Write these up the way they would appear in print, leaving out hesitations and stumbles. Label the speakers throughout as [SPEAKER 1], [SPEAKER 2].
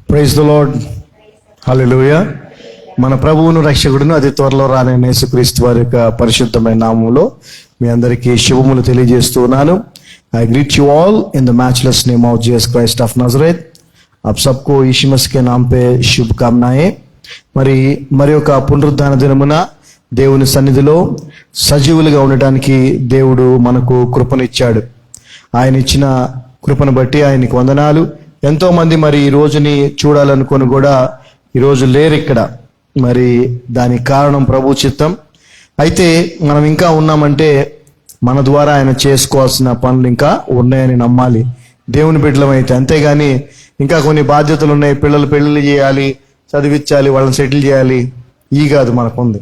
[SPEAKER 1] Praise the lord. హల్లెలూయా. మన ప్రభువును రక్షకుడును అతి త్వరలో రానైన యేసుక్రీస్తు వారి యొక్క పరిశుద్ధమైన నామములో మీ అందరికీ శుభములు తెలియజేస్తూ ఉన్నాను. I greet you all in the matchless name of Jesus Christ of Nazareth. आप सबको यीशु मसीह के नाम पे शुभकामनाएं. మరి ఒక పునరుద్ధాన దినమున దేవుని సన్నిధిలో సజీవులుగా ఉండటానికి దేవుడు మనకు కృపనిచ్చాడు. ఆయన ఇచ్చిన కృపను బట్టి ఆయనకు వందనాలు. ఎంతో మంది మరి ఈ రోజుని చూడాలనుకొని కూడా ఈరోజు లేరు ఇక్కడ. మరి దానికి కారణం ప్రభు చిత్తం. అయితే మనం ఇంకా ఉన్నామంటే మన ద్వారా ఆయన చేసుకోవాల్సిన పనులు ఇంకా ఉన్నాయని నమ్మాలి, దేవుని బిడ్డలం అయితే. అంతేగాని ఇంకా కొన్ని బాధ్యతలు ఉన్నాయి, పిల్లలు పెళ్లిళ్ళు చేయాలి, చదివించాలి, వాళ్ళని సెటిల్ చేయాలి, ఈ కాదు మనకుంది.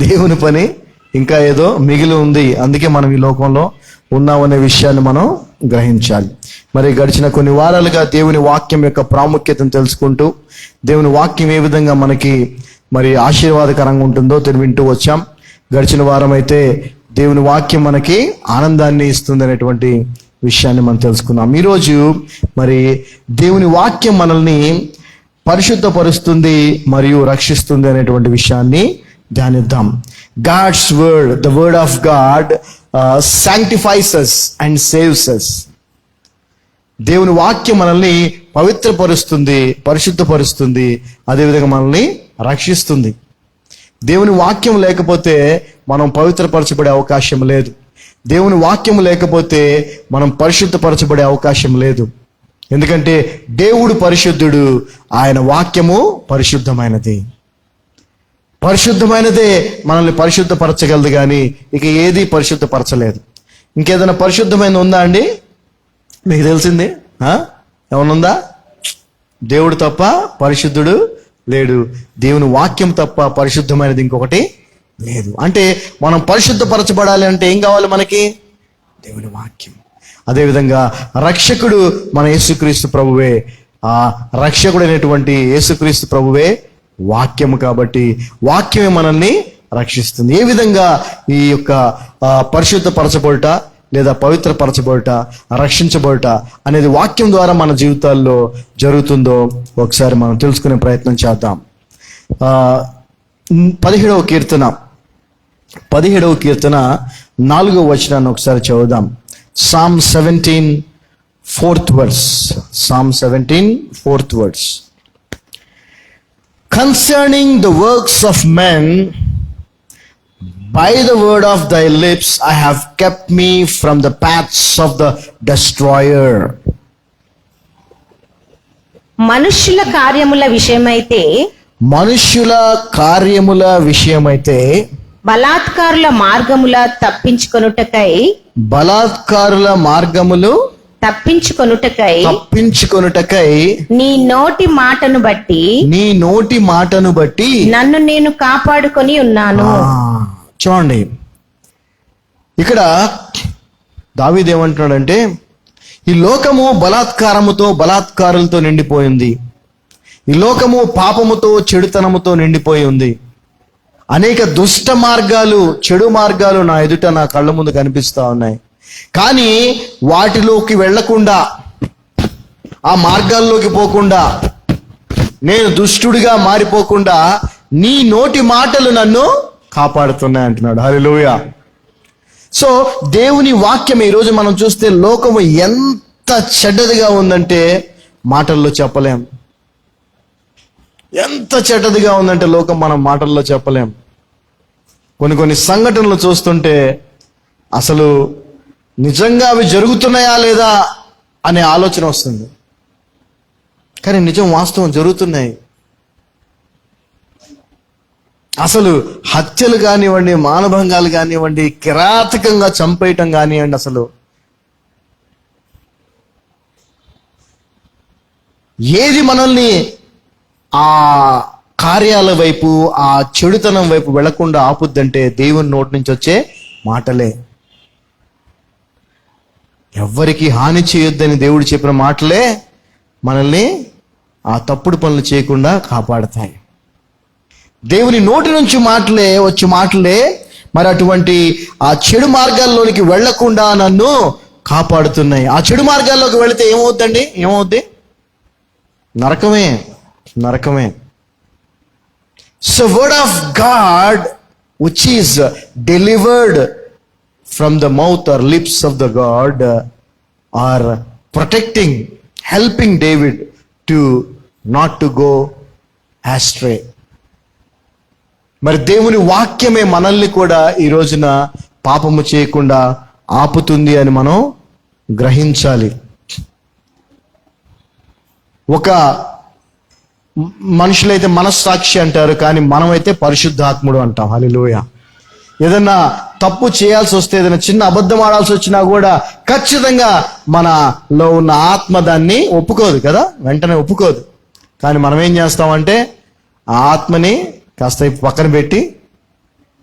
[SPEAKER 1] దేవుని పని ఇంకా ఏదో మిగిలి ఉంది. అందుకే మనం ఈ లోకంలో ఉన్నామనే విషయాన్ని మనం గ్రహించాలి. మరి గడిచిన కొన్ని వారాలుగా దేవుని వాక్యం యొక్క ప్రాముఖ్యతను తెలుసుకుంటూ, దేవుని వాక్యం ఏ విధంగా మనకి మరి ఆశీర్వాదకరంగా ఉంటుందో వింటూ వచ్చాం. గడిచిన వారం అయితే దేవుని వాక్యం మనకి ఆనందాన్ని ఇస్తుంది అనేటువంటి విషయాన్ని మనం తెలుసుకున్నాం. ఈరోజు మరి దేవుని వాక్యం మనల్ని పరిశుద్ధపరుస్తుంది మరియు రక్షిస్తుంది అనేటువంటి విషయాన్ని ధ్యానిద్దాం. God's word, the word of God sanctifies us and saves us. దేవుని వాక్యం మనల్ని పవిత్రపరుస్తుంది, పరిశుద్ధపరుస్తుంది, అదేవిధంగా మనల్ని రక్షిస్తుంది. దేవుని వాక్యం లేకపోతే మనం పవిత్రపరచబడే అవకాశం లేదు. దేవుని వాక్యం లేకపోతే మనం పరిశుద్ధపరచబడే అవకాశం లేదు. ఎందుకంటే దేవుడు పరిశుద్ధుడు, ఆయన వాక్యము పరిశుద్ధమైనది. పరిశుద్ధమైనదే మనల్ని పరిశుద్ధపరచగలదు, కానీ ఇక ఏది పరిశుద్ధపరచలేదు. ఇంకేదైనా పరిశుద్ధమైనది ఉందా అండి? మీకు తెలిసింది ఏమనుందా? దేవుడు తప్ప పరిశుద్ధుడు లేడు. దేవుని వాక్యం తప్ప పరిశుద్ధమైనది ఇంకొకటి లేదు. అంటే మనం పరిశుద్ధపరచబడాలి అంటే ఏం కావాలి మనకి? దేవుని వాక్యం. అదేవిధంగా రక్షకుడు మన యేసుక్రీస్తు ప్రభువే. ఆ రక్షకుడు అనేటువంటి యేసుక్రీస్తు ప్రభువే వాక్యము. కాబట్టి వాక్యమే మనల్ని రక్షిస్తుంది. ఏ విధంగా ఈ యొక్క పరిశుద్ధపరచబడుట లేదా పవిత్రపరచబడుట, రక్షించబడుట అనేది వాక్యం ద్వారా మన జీవితాల్లో జరుగుతుందో ఒకసారి మనం తెలుసుకునే ప్రయత్నం చేద్దాం. 17వ కీర్తన 4వ వచనాన్ని ఒకసారి చదువుదాం. Psalm 17 4th verse. Psalm 17 4th verse. Concerning the works of men, by the word of thy lips I have kept me from the paths of the destroyer.
[SPEAKER 2] మనుష్యుల కార్యముల విషయమైతే బలాత్కారుల మార్గములు తప్పించుకొనుటకై నీ నోటి మాటను బట్టి నన్ను నేను కాపాడుకొని ఉన్నాను.
[SPEAKER 1] చూడండి, ఇక్కడ దావీదు ఏమంటున్నాడంటే, ఈ లోకము బలాత్కారులతో నిండిపోయింది. ఈ లోకము పాపముతో, చెడుతనముతో నిండిపోయి ఉంది. అనేక దుష్ట మార్గాలు, చెడు మార్గాలు నా ఎదుట, నా కళ్ళ ముందు కనిపిస్తా ఉన్నాయి. కానీ వాటిలోకి వెళ్లకుండా, ఆ మార్గాల్లోకి పోకుండా, నేను దుష్టుడిగా మారిపోకుండా నీ నోటి మాటలు నన్ను కాపాడుతున్నాయి అంటున్నాడు. హల్లెలూయా. సో దేవుని వాక్యం ఈరోజు మనం చూస్తే లోకము ఎంత చెడ్డదిగా ఉందంటే మాటల్లో చెప్పలేం. ఎంత చెడ్డదిగా ఉందంటే లోకం మనం మాటల్లో చెప్పలేం. కొన్ని సంఘటనలు చూస్తుంటే అసలు నిజంగా అవి జరుగుతున్నాయా లేదా అనే ఆలోచన వస్తుంది. కానీ నిజం, వాస్తవం జరుగుతున్నాయి. అసలు హత్యలు కానివ్వండి, మానభంగాలు కానివ్వండి, కిరాతకంగా చంపేయటం కానివ్వండి, అసలు ఏది మనల్ని ఆ కార్యాల వైపు, ఆ చెడుతనం వైపు వెళ్లకుండా ఆపుద్దంటే దేవుని నోటి నుంచి వచ్చే మాటలే. ఎవ్వరికి హాని చేయొద్దని దేవుడు చెప్పిన మాటలే మనల్ని ఆ తప్పుడు పనులు చేయకుండా కాపాడతాయి. దేవుని నోటి నుంచి వచ్చే మాటలే మరి అటువంటి ఆ చెడు మార్గాల్లోనికి వెళ్లకుండా నన్ను కాపాడుతున్నాయి. ఆ చెడు మార్గాల్లోకి వెళితే ఏమవుద్ది? నరకమే. నరకమే. So word of God which is delivered from the mouth or lips of the God are protecting, helping David to not to go astray. మరి దేవుని వాక్యమే మనల్ని కూడా ఈ రోజున పాపము చేయకుండా ఆపుతుంది అని మనం గ్రహించాలి. ఒక మనుషులైతే మనస్సాక్షి అంటారు, కానీ మనమైతే పరిశుద్ధాత్ముడు అంటాం. హల్లెలూయా. ఏదన్నా తప్పు చేయాల్సి వస్తే, ఏదైనా చిన్న అబద్ధం ఆడాల్సి వచ్చినా కూడా ఖచ్చితంగా మనలో ఉన్న ఆత్మ దాన్ని ఒప్పుకోదు కదా, వెంటనే ఒప్పుకోదు. కానీ మనం ఏం చేస్తామంటే ఆ ఆత్మని కాస్త పక్కన పెట్టి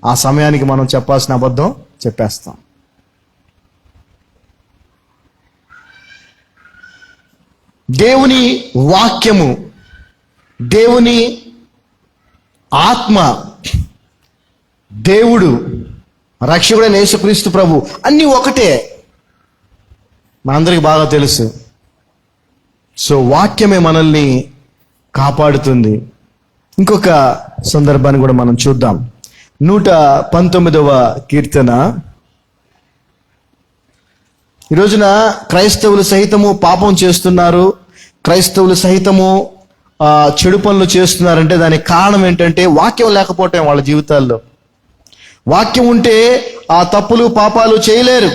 [SPEAKER 1] ఆ సమయానికి మనం చెప్పాల్సిన అబద్ధం చెప్పేస్తాం. దేవుని వాక్యము, దేవుని ఆత్మ, దేవుడు, రక్షకుడైన యేసుక్రీస్తు ప్రభు అన్నీ ఒకటే, మనందరికీ బాగా తెలుసు. సో వాక్యమే మనల్ని కాపాడుతుంది. ఇంకొక సందర్భాన్ని కూడా మనం చూద్దాం. 119వ కీర్తన. ఈ రోజున క్రైస్తవులు సహితము పాపం చేస్తున్నారు, క్రైస్తవులు సహితము చెడు పనులు చేస్తున్నారంటే దానికి కారణం ఏంటంటే వాక్యం లేకపోవటం వాళ్ళ జీవితాల్లో. వాక్యం ఉంటే ఆ తప్పులు పాపాలు చేయలేరు.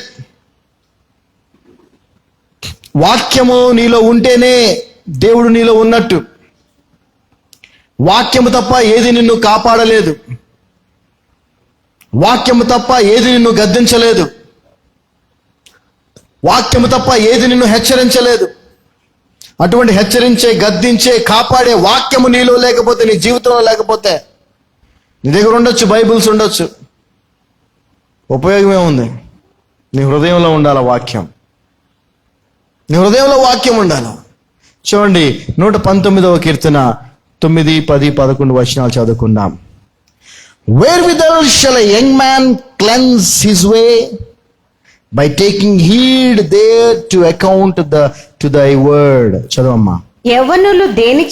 [SPEAKER 1] వాక్యము నీలో ఉంటేనే దేవుడు నీలో ఉన్నట్టు. వాక్యము తప్ప ఏది నిన్ను కాపాడలేదు, వాక్యము తప్ప ఏది నిన్ను గద్దించలేదు, వాక్యము తప్ప ఏది నిన్ను హెచ్చరించలేదు. అటువంటి హెచ్చరించే, గద్దించే, కాపాడే వాక్యము నీలో లేకపోతే, నీ జీవితంలో లేకపోతే, నీ దగ్గర ఉండొచ్చు, బైబిల్స్ ఉండొచ్చు, ఉపయోగమే ఉంది. నీ హృదయంలో ఉండాలి వాక్యం, నీ హృదయంలో వాక్యం ఉండాలి. చూడండి 119వ కీర్తన 9, 10, 11 వచనాలు చదువుకుందాం. Wherewithal shall a young man cleanse his way? By taking heed there to account to thy word. చదవమ్మా.
[SPEAKER 2] యవ్వనులు దేని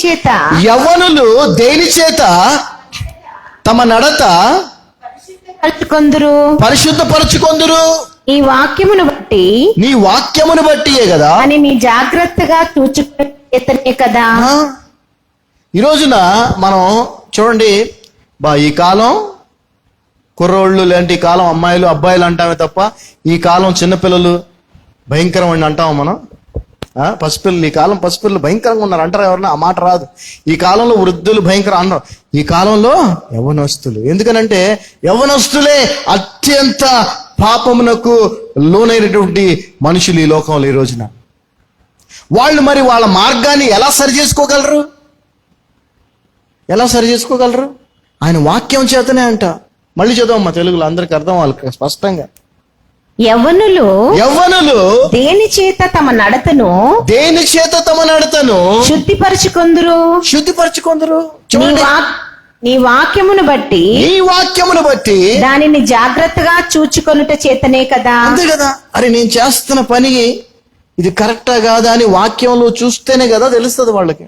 [SPEAKER 2] చేత
[SPEAKER 1] తమ నడత పరిశుద్ధపరచుకొందురు.
[SPEAKER 2] నీ వాక్యమును బట్టియే కదా అని నీ జాగ్రత్తగా చూచుకునే కదా.
[SPEAKER 1] ఈ రోజున మనం చూడండి, ఈ కాలం కుర్రోళ్ళు లాంటి కాలం అమ్మాయిలు అబ్బాయిలు అంటామే తప్ప ఈ కాలం చిన్నపిల్లలు భయంకరం అని అంటాము మనం. పసిపిల్లలు, ఈ కాలం పసిపిల్లలు భయంకరంగా ఉన్నారు అంటారు ఎవరన్నా? ఆ మాట రాదు. ఈ కాలంలో వృద్ధులు భయంకరం అన్నారు, ఈ కాలంలో యవ్వనస్తులు. ఎందుకనంటే యవ్వనస్తులే అత్యంత పాపమునకు లోనైనటువంటి మనుషులు ఈ లోకంలో ఈ రోజున. వాళ్ళు మరి వాళ్ళ మార్గాన్ని ఎలా సరి చేసుకోగలరు? ఆయన వాక్యం చేతనే అంట. మళ్ళీ చదవమ్మా, తెలుగులో అందరికి అర్థం వాళ్ళకి స్పష్టంగా.
[SPEAKER 2] యవ్వనులు దేని చేత తమ నడతను శుద్ధిపరచుకొందురు. నీ వాక్యమును బట్టి దానిని జాగ్రత్తగా చూచుకొనుట చేతనే కదా.
[SPEAKER 1] అంతే కదా. అరే నేను చేస్తున్న పని ఇది కరెక్టా కాదా అని వాక్యంలో చూస్తేనే కదా తెలుస్తుంది వాళ్ళకి.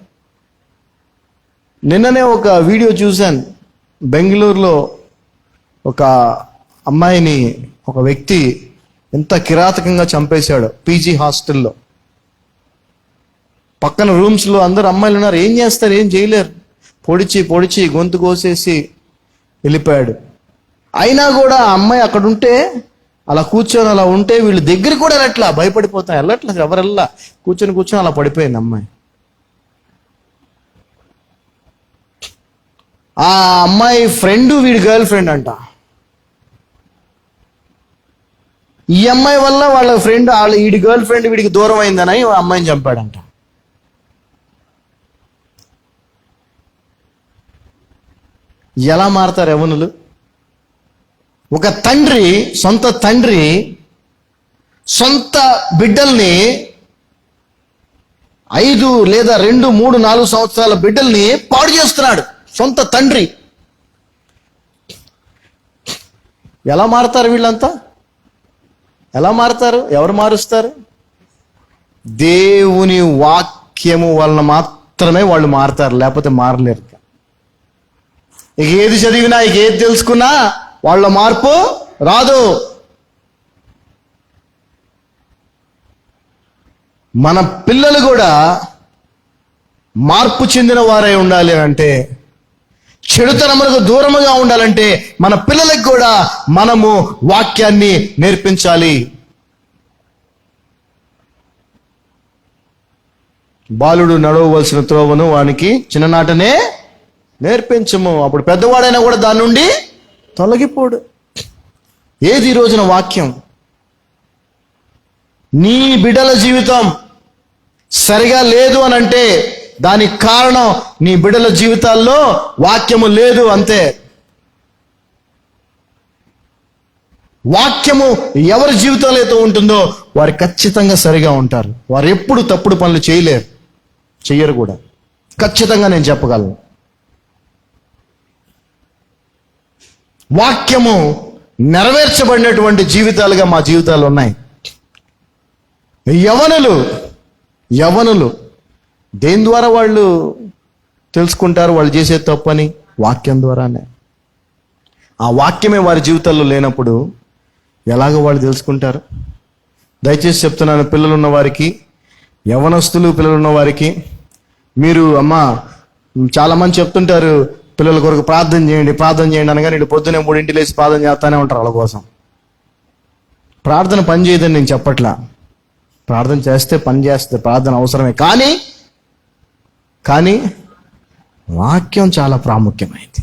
[SPEAKER 1] నిన్ననే ఒక వీడియో చూశాను. బెంగళూరులో ఒక అమ్మాయిని ఒక వ్యక్తి ఎంత కిరాతకంగా చంపేశాడు. పీజీ హాస్టల్లో పక్కన రూమ్స్లో అందరు అమ్మాయిలు ఉన్నారు, ఏం చేస్తారు? ఏం చేయలేరు. పొడిచి గొంతు కోసేసి వెళ్ళిపోయాడు. అయినా కూడా ఆ అమ్మాయి అక్కడ ఉంటే, అలా కూర్చొని అలా ఉంటే వీళ్ళు దగ్గర కూడా వెళ్ళట్లా, భయపడిపోతాం, వెళ్ళట్లా, ఎవరెల్లా కూర్చొని అలా పడిపోయింది అమ్మాయి. ఆ అమ్మాయి ఫ్రెండ్ వీడి గర్ల్ ఫ్రెండ్ అంట. ఈ అమ్మాయి వల్ల వాళ్ళ ఫ్రెండ్ వీడి గర్ల్ ఫ్రెండ్ వీడికి దూరం అయిందని ఆ అమ్మాయిని చంపాడంట. ఎలా మారతారు యవ్వనులు? ఒక తండ్రి, సొంత తండ్రి సొంత బిడ్డల్ని 5 లేదా 2, 3, 4 సంవత్సరాల బిడ్డల్ని పాడు చేస్తున్నాడు సొంత తండ్రి. ఎలా మారతారు వీళ్ళంతా? ఎలా మారతారు? ఎవరు మారుస్తారు? దేవుని వాక్యము వలన మాత్రమే వాళ్ళు మారతారు, లేకపోతే మారలేరు. ఇక ఏది చదివినా, ఇక ఏది తెలుసుకున్నా వాళ్ళ మార్పు రాదు. మన పిల్లలు కూడా మార్పు చెందిన వారై ఉండాలి అంటే, చెడుతనములకు దూరముగా ఉండాలంటే మన పిల్లలకు కూడా మనము వాక్యాన్ని నేర్పించాలి. బాలుడు నడవవలసిన త్రోవను వానికి చిన్ననాటనే నేర్పించము, అప్పుడు పెద్దవాడైనా కూడా దాని నుండి తొలగిపోడు. ఏది ఈ రోజున వాక్యం? నీ బిడ్డల జీవితం సరిగా లేదు అని అంటే దానికి కారణం నీ బిడ్డల జీవితాల్లో వాక్యము లేదు, అంతే. వాక్యము ఎవరి జీవితంలో అయితే ఉంటుందో వారు ఖచ్చితంగా సరిగా ఉంటారు. వారు ఎప్పుడు తప్పుడు పనులు చెయ్యరు కూడా, ఖచ్చితంగా నేను చెప్పగలను. వాక్యము నెరవేర్చబడినటువంటి జీవితాలుగా మా జీవితాలు ఉన్నాయి. యవనులు దేని ద్వారా వాళ్ళు తెలుసుకుంటారు వాళ్ళు చేసే తప్పని? వాక్యం ద్వారానే. ఆ వాక్యమే వారి జీవితాల్లో లేనప్పుడు ఎలాగ వాళ్ళు తెలుసుకుంటారు? దయచేసి చెప్తున్నాను, పిల్లలున్న వారికి, యవనస్తులు పిల్లలున్న వారికి, మీరు అమ్మా చాలామంది చెప్తుంటారు పిల్లల కొరకు ప్రార్థన చేయండి అనగా నేను పొద్దునే 3 లేచి ప్రార్థన చేస్తానే ఉంటారు వాళ్ళ కోసం. ప్రార్థన పని చేయదని నేను చెప్పట్లా, ప్రార్థన చేస్తే పని చేస్తే ప్రార్థన అవసరమే. కానీ వాక్యం చాలా ప్రాముఖ్యమైంది.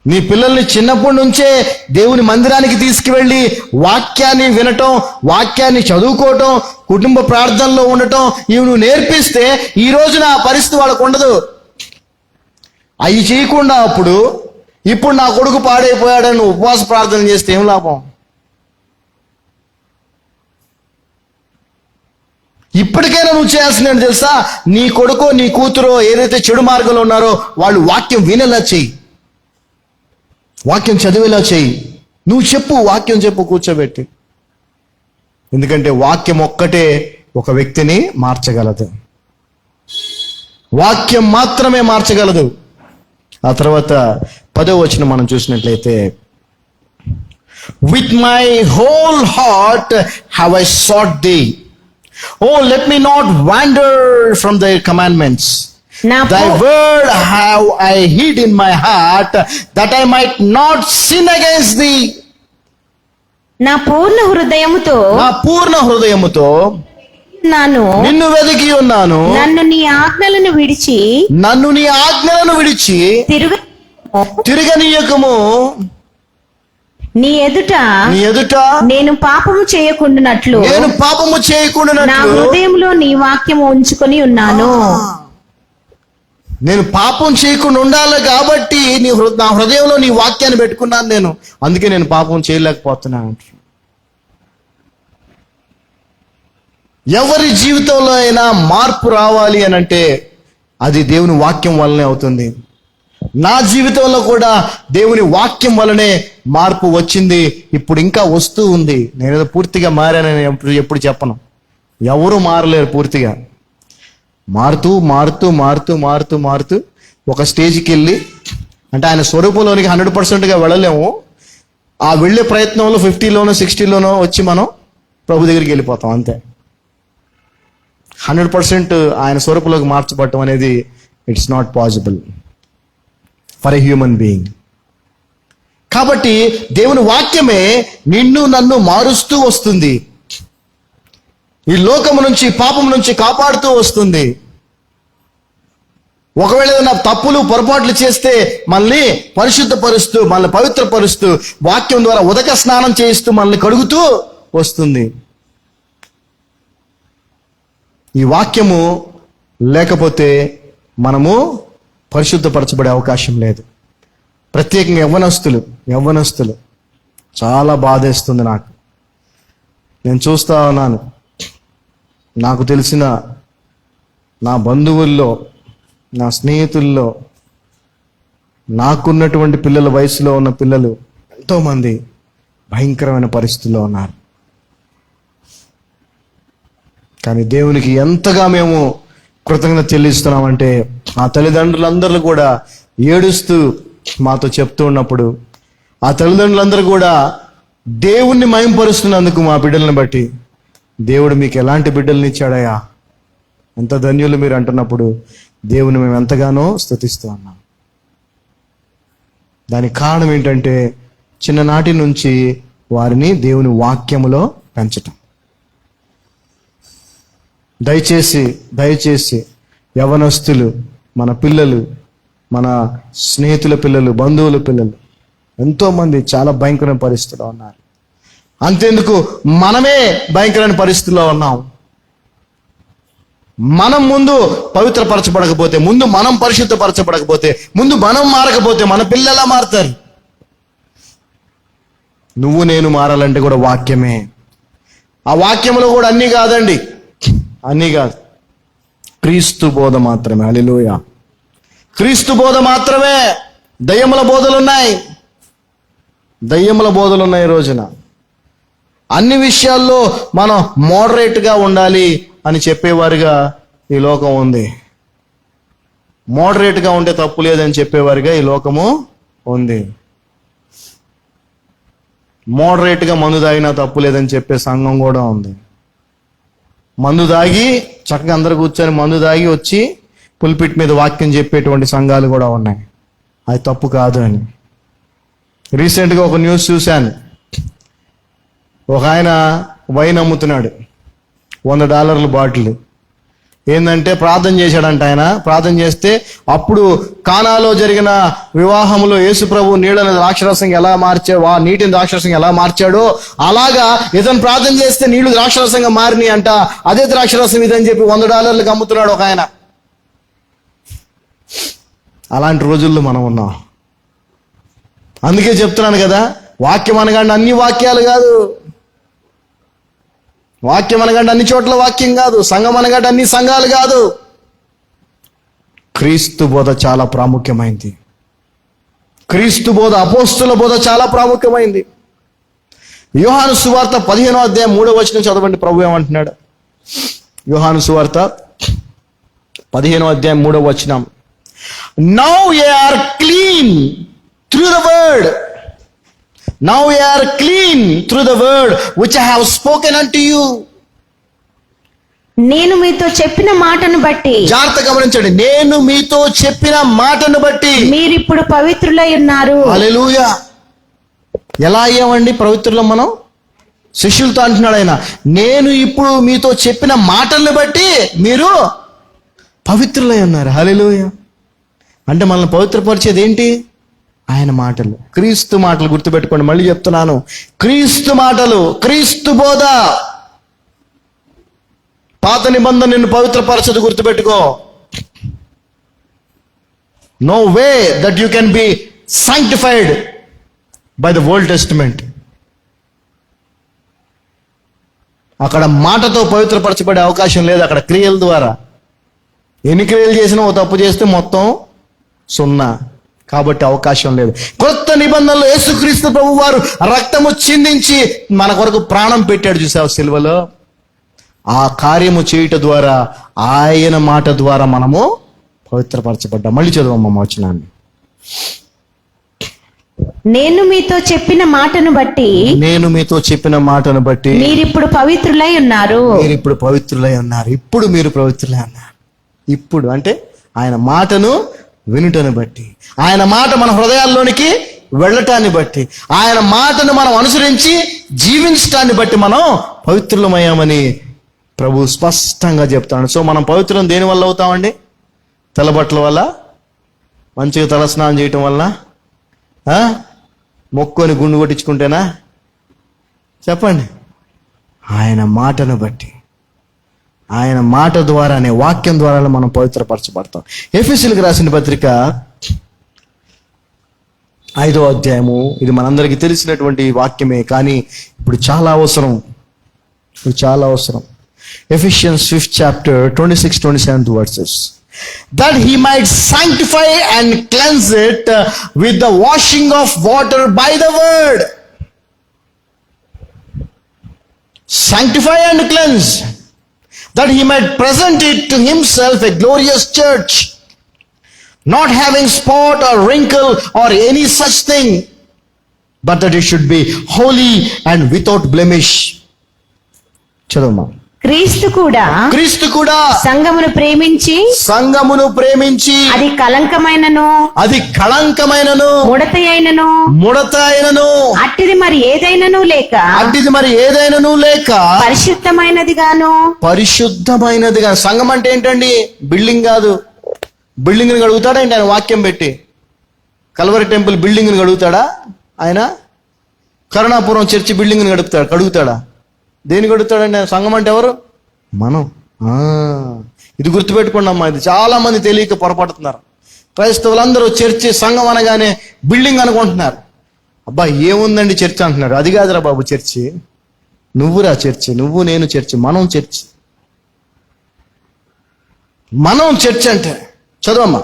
[SPEAKER 1] నీ పిల్లల్ని చిన్నప్పటి నుంచే దేవుని మందిరానికి తీసుకువెళ్ళి వాక్యాన్ని వినటం, వాక్యాన్ని చదువుకోవటం, కుటుంబ ప్రార్థనలో ఉండటం ఇవి నువ్వు నేర్పిస్తే ఈ రోజున ఆ పరిస్థితి వాళ్ళకు ఉండదు. అవి చేయకుండా ఇప్పుడు నా కొడుకు పాడైపోయాడని నువ్వు ఉపవాస ప్రార్థన చేస్తే ఏం లాభం? ఇప్పటికైనా నువ్వు చేయాల్సింది ఏంటి తెలుసా? నీ కొడుకో నీ కూతురో ఏదైతే చెడు మార్గంలో ఉన్నారో వాళ్ళు వాక్యం వినేలా చెయ్యి, వాక్యం చదివేలా చెయ్యి. నువ్వు వాక్యం చెప్పు కూర్చోబెట్టి. ఎందుకంటే వాక్యం ఒక్కటే ఒక వ్యక్తిని మార్చగలదు, వాక్యం మాత్రమే మార్చగలదు. ఆ తర్వాత 10వ వచనం మనం చూసినట్లయితే, with my whole heart have I sought thee. Oh, let me not wander from thy commandments. Thy word have I hid in my heart, that I might not sin against thee.
[SPEAKER 2] నా పూర్ణ హృదయముతో నిన్ను వెదికి ఉన్నాను. నన్ను నీ ఆజ్ఞలను విడిచి తిరగనీయకము. నీ ఎదుట నేను పాపము చేయకుండానట్లు నా హృదయంలో నీ వాక్యము ఉంచుకొని ఉన్నాను.
[SPEAKER 1] నేను పాపం చేయకుండా ఉండాలి కాబట్టి నా హృదయంలో నీ వాక్యాన్ని పెట్టుకున్నాను నేను, అందుకే నేను పాపం చేయలేకపోతున్నాను. ఎవరి జీవితంలో అయినా మార్పు రావాలి అని అంటే అది దేవుని వాక్యం వల్లనే అవుతుంది. నా జీవితంలో కూడా దేవుని వాక్యం వల్లనే మార్పు వచ్చింది, ఇప్పుడు ఇంకా వస్తూ ఉంది. నేనేదో పూర్తిగా మారానని ఎప్పుడు చెప్పను. ఎవరు మారలేరు పూర్తిగా. మారుతూ మారుతూ మారుతూ మారుతూ మారుతూ ఒక స్టేజ్కి వెళ్ళి, అంటే ఆయన స్వరూపంలోనికి 100%గా వెళ్ళలేము. ఆ వెళ్ళే ప్రయత్నంలో 50లోనో 60లోనో వచ్చి మనం ప్రభు దగ్గరికి వెళ్ళిపోతాం, అంతే. 100% ఆయన స్వరూపంలోకి మార్చబడటం అనేది it's not possible for a human being. కాబట్టి దేవుని వాక్యమే నిన్ను నన్ను మారుస్తూ వస్తుంది, ఈ లోకము నుంచి పాపం నుంచి కాపాడుతూ వస్తుంది. ఒకవేళ ఏదైనా తప్పులు పొరపాట్లు చేస్తే మనల్ని పరిశుద్ధపరుస్తూ, మనల్ని పవిత్రపరుస్తూ, వాక్యం ద్వారా ఉదక స్నానం చేయిస్తూ మనల్ని కడుగుతూ వస్తుంది. ఈ వాక్యము లేకపోతే మనము పరిశుద్ధపరచబడే అవకాశం లేదు. ప్రత్యేకంగా యవ్వనస్తులు చాలా బాధేస్తుంది నాకు. నేను చూస్తా ఉన్నాను, నాకు తెలిసిన నా బంధువుల్లో, నా స్నేహితుల్లో, నాకున్నటువంటి పిల్లల వయసులో ఉన్న పిల్లలు ఎంతోమంది భయంకరమైన పరిస్థితుల్లో ఉన్నారు. కానీ దేవునికి ఎంతగా మేము కృతజ్ఞత చెల్లిస్తున్నామంటే ఆ తల్లిదండ్రులందరూ కూడా ఏడుస్తూ మాతో చెప్తూ ఉన్నప్పుడు, ఆ తల్లిదండ్రులందరూ కూడా దేవుణ్ణి మహింపరుస్తున్నందుకు మా బిడ్డలను బట్టి, దేవుడు మీకు ఎలాంటి బిడ్డల్ని ఇచ్చాడయా, ఎంత ధన్యులు మీరు అంటున్నప్పుడు దేవుని మేము ఎంతగానో స్తుతిస్తూ ఉన్నాం. దానికి కారణం ఏంటంటే చిన్ననాటి నుంచి వారిని దేవుని వాక్యములో పెంచటం. దయచేసి యవనస్తులు, మన పిల్లలు, మన స్నేహితుల పిల్లలు, బంధువుల పిల్లలు ఎంతోమంది చాలా భయంకరమైన పరిస్థితిలో ఉన్నారు. అంతేందుకు మనమే భయంకరమైన పరిస్థితుల్లో ఉన్నాం. మనం ముందు పవిత్రపరచబడకపోతే, ముందు మనం పరిశుద్ధపరచబడకపోతే, ముందు మనం మారకపోతే మన పిల్లలు ఎలా మారుతారు? నువ్వు నేను మారాలంటే కూడా వాక్యమే. ఆ వాక్యంలో కూడా అన్నీ కాదండి, అన్నీ కాదు, క్రీస్తు బోధ మాత్రమే. హల్లెలూయా. క్రీస్తు బోధ మాత్రమే. దయ్యముల బోధలు ఉన్నాయి, దయ్యముల బోధలు ఉన్నాయి. ఈ రోజున అన్ని విషయాల్లో మనం మోడరేట్గా ఉండాలి అని చెప్పేవారుగా ఈ లోకం ఉంది. మోడరేట్గా ఉంటే తప్పు లేదని చెప్పేవారుగా ఈ లోకము ఉంది. మోడరేట్గా మందు తాగినా తప్పు లేదని చెప్పే సంఘం కూడా ఉంది. మందు తాగి చక్కగా అందరు కూర్చొని మందు తాగి వచ్చి పుల్పిట్ మీద వాక్యం చెప్పేటువంటి సంఘాలు కూడా ఉన్నాయి. అది తప్పు కాదు అని. రీసెంట్గా ఒక న్యూస్ చూశాను. ఒక ఆయన వైన్ అమ్ముతున్నాడు, $100 బాటిల్. ఏంటంటే ప్రార్థన చేశాడంట ఆయన. ప్రార్థన చేస్తే అప్పుడు కానాలో జరిగిన వివాహంలో యేసు ప్రభు నీళ్ళని ద్రాక్షరసంగా ఎలా నీటిని ద్రాక్షరసంగా ఎలా మార్చాడో అలాగా ఇతను ప్రార్థన చేస్తే నీళ్లు ద్రాక్షరసంగా మారినాయి అంట. అదే ద్రాక్షరసం ఇదని చెప్పి $100 అమ్ముతున్నాడు ఒక ఆయన. అలాంటి రోజుల్లో మనం ఉన్నాం. అందుకే చెప్తున్నాను కదా, వాక్యం అనగానే అన్ని వాక్యాలు కాదు, వాక్యం అనగానే అన్ని చోట్ల వాక్యం కాదు, సంఘం అనగానే అన్ని సంఘాలు కాదు. క్రీస్తు బోధ చాలా ప్రాముఖ్యమైంది. క్రీస్తు బోధ, అపోస్తుల బోధ చాలా ప్రాముఖ్యమైంది. యోహాను సువార్త 15వ అధ్యాయం 3వ వచనం చదవండి. ప్రభు ఏమంటున్నాడు? యోహాను సువార్త 15వ అధ్యాయం 3వ వచనం. Now ye are clean through the word. Now ye are clean through the word which I have spoken unto you.
[SPEAKER 2] నేను మీతో చెప్పిన మాటను బట్టి,
[SPEAKER 1] జాగ్రత్త గమనించండి, నేను మీతో చెప్పిన మాటను బట్టి
[SPEAKER 2] మీరిప్పుడు పవిత్రులై ఉన్నారు.
[SPEAKER 1] హల్లెలూయా. ఎలా అయ్యామండి పవిత్రులం మనం? శిష్యులతో అంటున్నాడు ఆయన, నేను ఇప్పుడు మీతో చెప్పిన మాటలను బట్టి మీరు పవిత్రులై ఉన్నారు. హల్లెలూయా. అంటే మనల్ని పవిత్రపరిచేది ఏంటి? ఆయన మాటలు, క్రీస్తు మాటలు. గుర్తుపెట్టుకోండి, మళ్ళీ చెప్తున్నాను, క్రీస్తు మాటలు, క్రీస్తు బోధ. పాత నిబంధన నిన్ను పవిత్రపరచదు, గుర్తుపెట్టుకో. No way that you can be sanctified by the Old Testament. అక్కడ మాటతో పవిత్రపరచబడే అవకాశం లేదు, అక్కడ క్రియల ద్వారా. ఎన్ని క్రియలు చేసినా ఓ తప్పు చేస్తే మొత్తం 0. కాబట్టి అవకాశం లేదు. కొత్త నిబంధనలో యేసుక్రీస్తు ప్రభు వారు రక్తము చిందించి మన కొరకు ప్రాణం పెట్టాడు, చూసావు సిలువలో. ఆ కార్యము చేయుట ద్వారా, ఆయన మాట ద్వారా మనము పవిత్రపరచబడ్డాం. మళ్ళీ చదవమ్మ వచనాన్ని.
[SPEAKER 2] నేను మీతో చెప్పిన మాటను బట్టి,
[SPEAKER 1] నేను మీతో చెప్పిన మాటను బట్టి
[SPEAKER 2] మీరిప్పుడు పవిత్రులై ఉన్నారు.
[SPEAKER 1] మీరిప్పుడు పవిత్రులై ఉన్నారు. ఇప్పుడు మీరు పవిత్రులై ఉన్నారు. ఇప్పుడు అంటే ఆయన మాటను వినుటను బట్టి, ఆయన మాట మన హృదయాల్లోనికి వెళ్ళటాన్ని బట్టి, ఆయన మాటను మనం అనుసరించి జీవించటాన్ని బట్టి మనం పవిత్రులమయ్యామని ప్రభు స్పష్టంగా చెప్తాడు. సో మనం పవిత్రం దేని వల్ల అవుతామండి? తెల్లబట్టల వల్ల, మంచిగా తలస్నానం చేయటం వల్ల, మొక్కుని గుండు కొట్టించుకుంటేనా? చెప్పండి. ఆయన మాటను బట్టి, ఆయన మాట ద్వారానే, వాక్యం ద్వారానే మనం పవిత్రపరచబడతాం. ఎఫెసీయులకు రాసిన పత్రిక 5వ అధ్యాయము, ఇది మనందరికీ తెలిసినటువంటి వాక్యమే, కానీ ఇప్పుడు చాలా అవసరం, Ephesians 5th chapter 26-27 verses. That he might sanctify and cleanse it with the washing of water by the word. Sanctify and cleanse. that he might present it to himself a glorious church, not having spot or wrinkle or any such thing, but that it should be holy and without blemish. చదవమ్మా.
[SPEAKER 2] క్రీస్తు కూడా సంఘమును ప్రేమించి అది కళంకమైనను ముడత అయినను అట్టిది మరి ఏదైనను లేక పరిశుద్ధమైనదిగా. సంఘం అంటే ఏంటండి? బిల్డింగ్ కాదు. బిల్డింగ్ ని కడుగుతాడా ఏంటి ఆయన? వాక్యం పెట్టి కల్వరి టెంపుల్ బిల్డింగ్ ని కడుగుతాడా ఆయన? కరుణాపురం చర్చి బిల్డింగ్ ని కడుగుతాడా? దేని కడుగుతాడండి ఆయన? సంఘం అంటే ఎవరు? మనం. ఇది గుర్తుపెట్టుకోండి అమ్మా. ఇది చాలా మంది తెలియక పొరపడుతున్నారు. క్రైస్తవులందరూ చర్చి సంఘం అనగానే బిల్డింగ్ అనుకుంటున్నారు. అబ్బా ఏముందండి చర్చి అంటున్నారు. అది కాదురా బాబు చర్చి. నువ్వురా చర్చి, నువ్వు నేను చర్చి, మనం చర్చి. మనం చర్చి అంటే చదవమ్మా.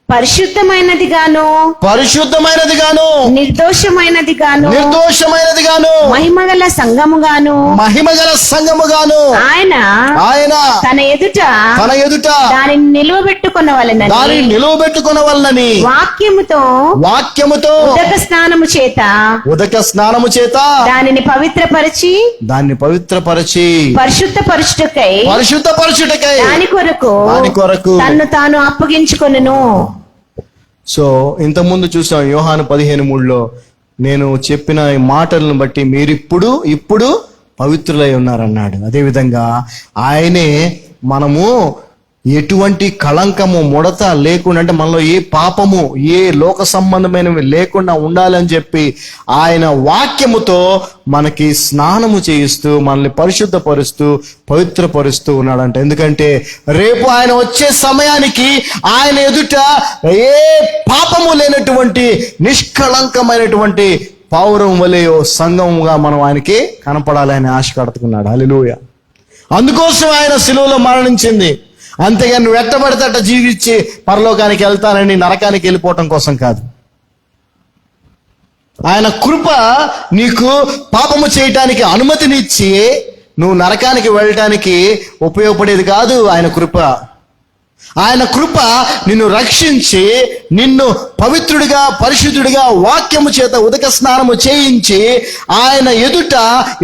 [SPEAKER 2] పరిశుద్ధమైనదిగాను నిర్దోషమైనదిగాను మహిమగల సంఘముగాను ఆయన తన ఎదుట దానిని నిలువబెట్టుకొనవలెనని వాక్యముతో ఉదక స్నానము చేత దానిని పవిత్రపరిచి పరిశుద్ధపరచుటకై దాని కొరకు తన్ను తాను అప్పగించుకొనెను.
[SPEAKER 1] సో ఇంతకుముందు చూసాం యోహాను 15:3 నేను చెప్పిన ఈ మాటలను బట్టి మీరు ఇప్పుడు పవిత్రులై ఉన్నారన్నాడు. అదేవిధంగా ఆయనే మనము ఎటువంటి కళంకము ముడత లేకుండా, అంటే మనలో ఏ పాపము ఏ లోక సంబంధమైనవి లేకుండా ఉండాలని చెప్పి ఆయన వాక్యముతో మనకి స్నానము చేయిస్తూ మనల్ని పరిశుద్ధపరుస్తూ పవిత్రపరుస్తూ ఉన్నాడంట. ఎందుకంటే రేపు ఆయన వచ్చే సమయానికి ఆయన ఎదుట ఏ పాపము లేనటువంటి నిష్కళంకమైనటువంటి పౌరం వలెయో సంఘముగా మనం ఆయనకి కనపడాలి అని ఆశ కడుతున్నాడు. హల్లెలూయా. అందుకోసం ఆయన శిలువలో మరణించింది. అంతేగాని నువ్వు ఎట్టబడితే అట్ట జీవించి పరలోకానికి వెళ్తానని నరకానికి వెళ్ళిపోవటం కోసం కాదు. ఆయన కృప నీకు పాపము చేయటానికి అనుమతినిచ్చి నువ్వు నరకానికి వెళ్ళటానికి ఉపయోగపడేది కాదు. ఆయన కృప నిన్ను రక్షించి నిన్ను పవిత్రుడిగా పరిశుద్ధుడిగా వాక్యము చేత ఉదక స్నానము చేయించి ఆయన ఎదుట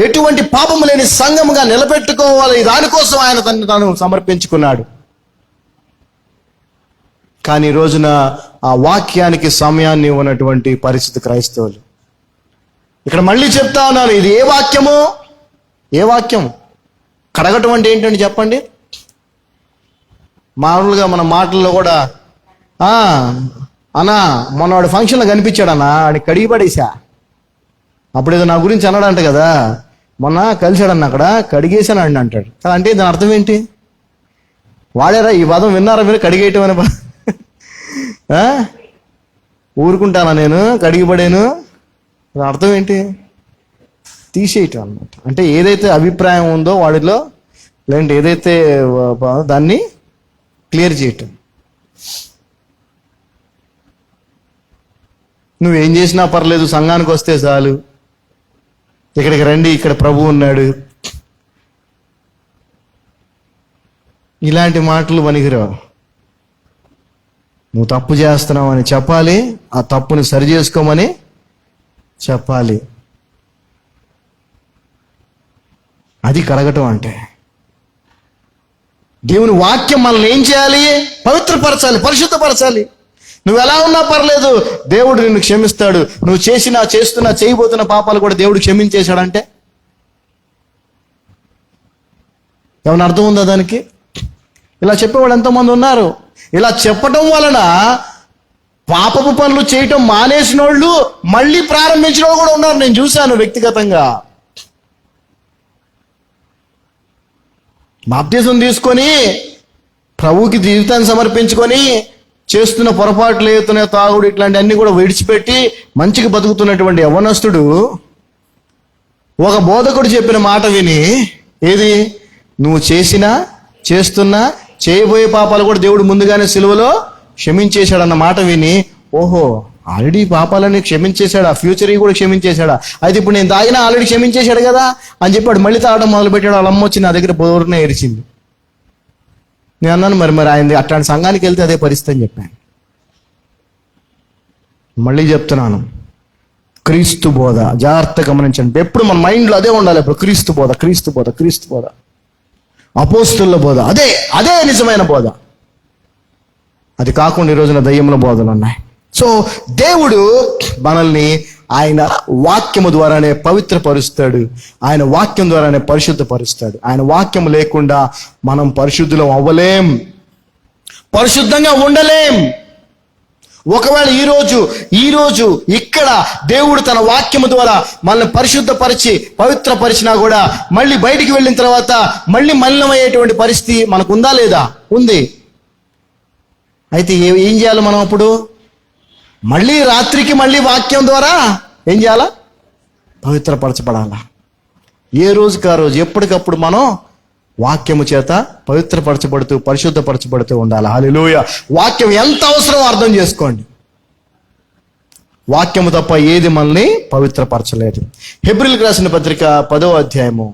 [SPEAKER 1] ఎటువంటి పాపము లేని సంఘముగా నిలబెట్టుకోవాలి. దానికోసం ఆయన తను సమర్పించుకున్నాడు. కానీ ఈ రోజున ఆ వాక్యానికి సమయాన్ని ఇవ్వనటువంటి పరిస్థితి క్రైస్తవులు. ఇక్కడ మళ్ళీ చెప్తా ఉన్నాను, ఇది ఏ వాక్యం? కడగటం అంటే ఏంటండి చెప్పండి? మామూలుగా మన మాటల్లో కూడా అన్నా మొన్న వాడు ఫంక్షన్లో కనిపించాడన్నా, వాడికి కడిగి పడేసా. అప్పుడు ఏదో నా గురించి అన్నాడంట కదా, మొన్న కలిశాడన్న అక్కడ కడిగేసాను అండి అంటాడు కదా. అంటే దాని అర్థం ఏంటి? వాడేరా ఈ పదం విన్నారా మీరు? కడిగేయటం అనే ఊరుకుంటానా నేను? కడిగి పడాను దాని అర్థం ఏంటి? తీసేయటం అన్నమాట. అంటే ఏదైతే అభిప్రాయం ఉందో వాడిలో, లేదంటే ఏదైతే దాన్ని క్లియర్ చేయటం. నువ్వేం చేసినా పర్లేదు, సంఘానికి వస్తే చాలు, ఇక్కడికి రండి, ఇక్కడ ప్రభు ఉన్నాడు. ఇలాంటి మాటలు పనికిరావు. నువ్వు తప్పు చేస్తున్నావు అని చెప్పాలి, ఆ తప్పుని సరి చేసుకోమని చెప్పాలి. అది కడగటం అంటే. దేవుని వాక్యం మనల్ని ఏం చేయాలి? పవిత్రపరచాలి, పరిశుద్ధపరచాలి. నువ్వు ఎలా ఉన్నా పర్లేదు, దేవుడు నిన్ను క్షమిస్తాడు. నువ్వు చేస్తున్నా చేయబోతున్న పాపాలు కూడా దేవుడు క్షమించేశాడంటే ఏమైనా అర్థం ఉందా దానికి? ఇలా చెప్పేవాళ్ళు ఎంతోమంది ఉన్నారు. ఇలా చెప్పటం వలన పాపపు పనులు చేయటం మానేసిన వాళ్ళు మళ్ళీ ప్రారంభించిన వాళ్ళు కూడా ఉన్నారు. నేను చూశాను వ్యక్తిగతంగా. బాప్తిజం తీసుకొని ప్రభువుకి జీవితాన్ని సమర్పించుకొని చేస్తున్న పొరపాట్లు ఏతున్న తాగుడు ఇట్లాంటి అన్ని కూడా విడిచిపెట్టి మంచిగా బతుకుతున్నటువంటి యవ్వనస్తుడు ఒక బోధకుడు చెప్పిన మాట విని, ఏది నువ్వు చేస్తున్నా చేయబోయే పాపాలు కూడా దేవుడు ముందుగానే సిలువలో క్షమించేశాడన్న మాట విని, ఓహో ఆల్రెడీ పాపాలని క్షమించేశాడా, ఫ్యూచర్ కూడా క్షమించేశాడా, అయితే ఇప్పుడు నేను తాగినా ఆల్రెడీ క్షమించేశాడు కదా అని చెప్పాడు. మళ్ళీ తాగడం మొదలు పెట్టాడు. వాళ్ళ అమ్మ వచ్చి నా దగ్గర బోర్నే ఏరిచింది.
[SPEAKER 2] నేను అన్నాను మరి ఆయన అట్లాంటి సంఘానికి వెళ్తే అదే పరిస్థితి అని చెప్పాను. మళ్ళీ చెప్తున్నాను, క్రీస్తు బోధ జాగ్రత్తగా గమనించండి. ఎప్పుడు మన మైండ్లో అదే ఉండాలి. ఇప్పుడు క్రీస్తు బోధ, క్రీస్తు బోధ, క్రీస్తు బోధ, అపోస్తుల బోధ, అదే అదే నిజమైన బోధ. అది కాకుండా ఈ రోజున దయ్యముల బోధలు ఉన్నాయి. సో దేవుడు మనల్ని ఆయన వాక్యము ద్వారానే పవిత్రపరుస్తాడు, ఆయన వాక్యం ద్వారానే పరిశుద్ధపరుస్తాడు. ఆయన వాక్యం లేకుండా మనం పరిశుద్ధులం అవ్వలేం, పరిశుద్ధంగా ఉండలేం. ఒకవేళ ఈరోజు ఇక్కడ దేవుడు తన వాక్యము ద్వారా మనల్ని పరిశుద్ధపరిచి పవిత్రపరిచినా కూడా మళ్ళీ బయటికి వెళ్ళిన తర్వాత మళ్ళీ మలినమయ్యేటువంటి పరిస్థితి మనకు ఉందా లేదా? ఉంది. అయితే ఏం చేయాలి మనం అప్పుడు? మళ్ళీ రాత్రికి మళ్ళీ వాక్యం ద్వారా ఏం చేయాలా? పవిత్రపరచబడాలా. ఏ రోజుకి ఆ రోజు ఎప్పటికప్పుడు మనం వాక్యము చేత పవిత్రపరచబడుతూ పరిశుద్ధపరచబడుతూ ఉండాలి. హల్లెలూయా. వాక్యం ఎంత అవసరం అర్థం చేసుకోండి. వాక్యము తప్ప ఏది మనల్ని పవిత్రపరచలేదు. హెబ్రీయులకు రాసిన పత్రిక 10వ అధ్యాయము,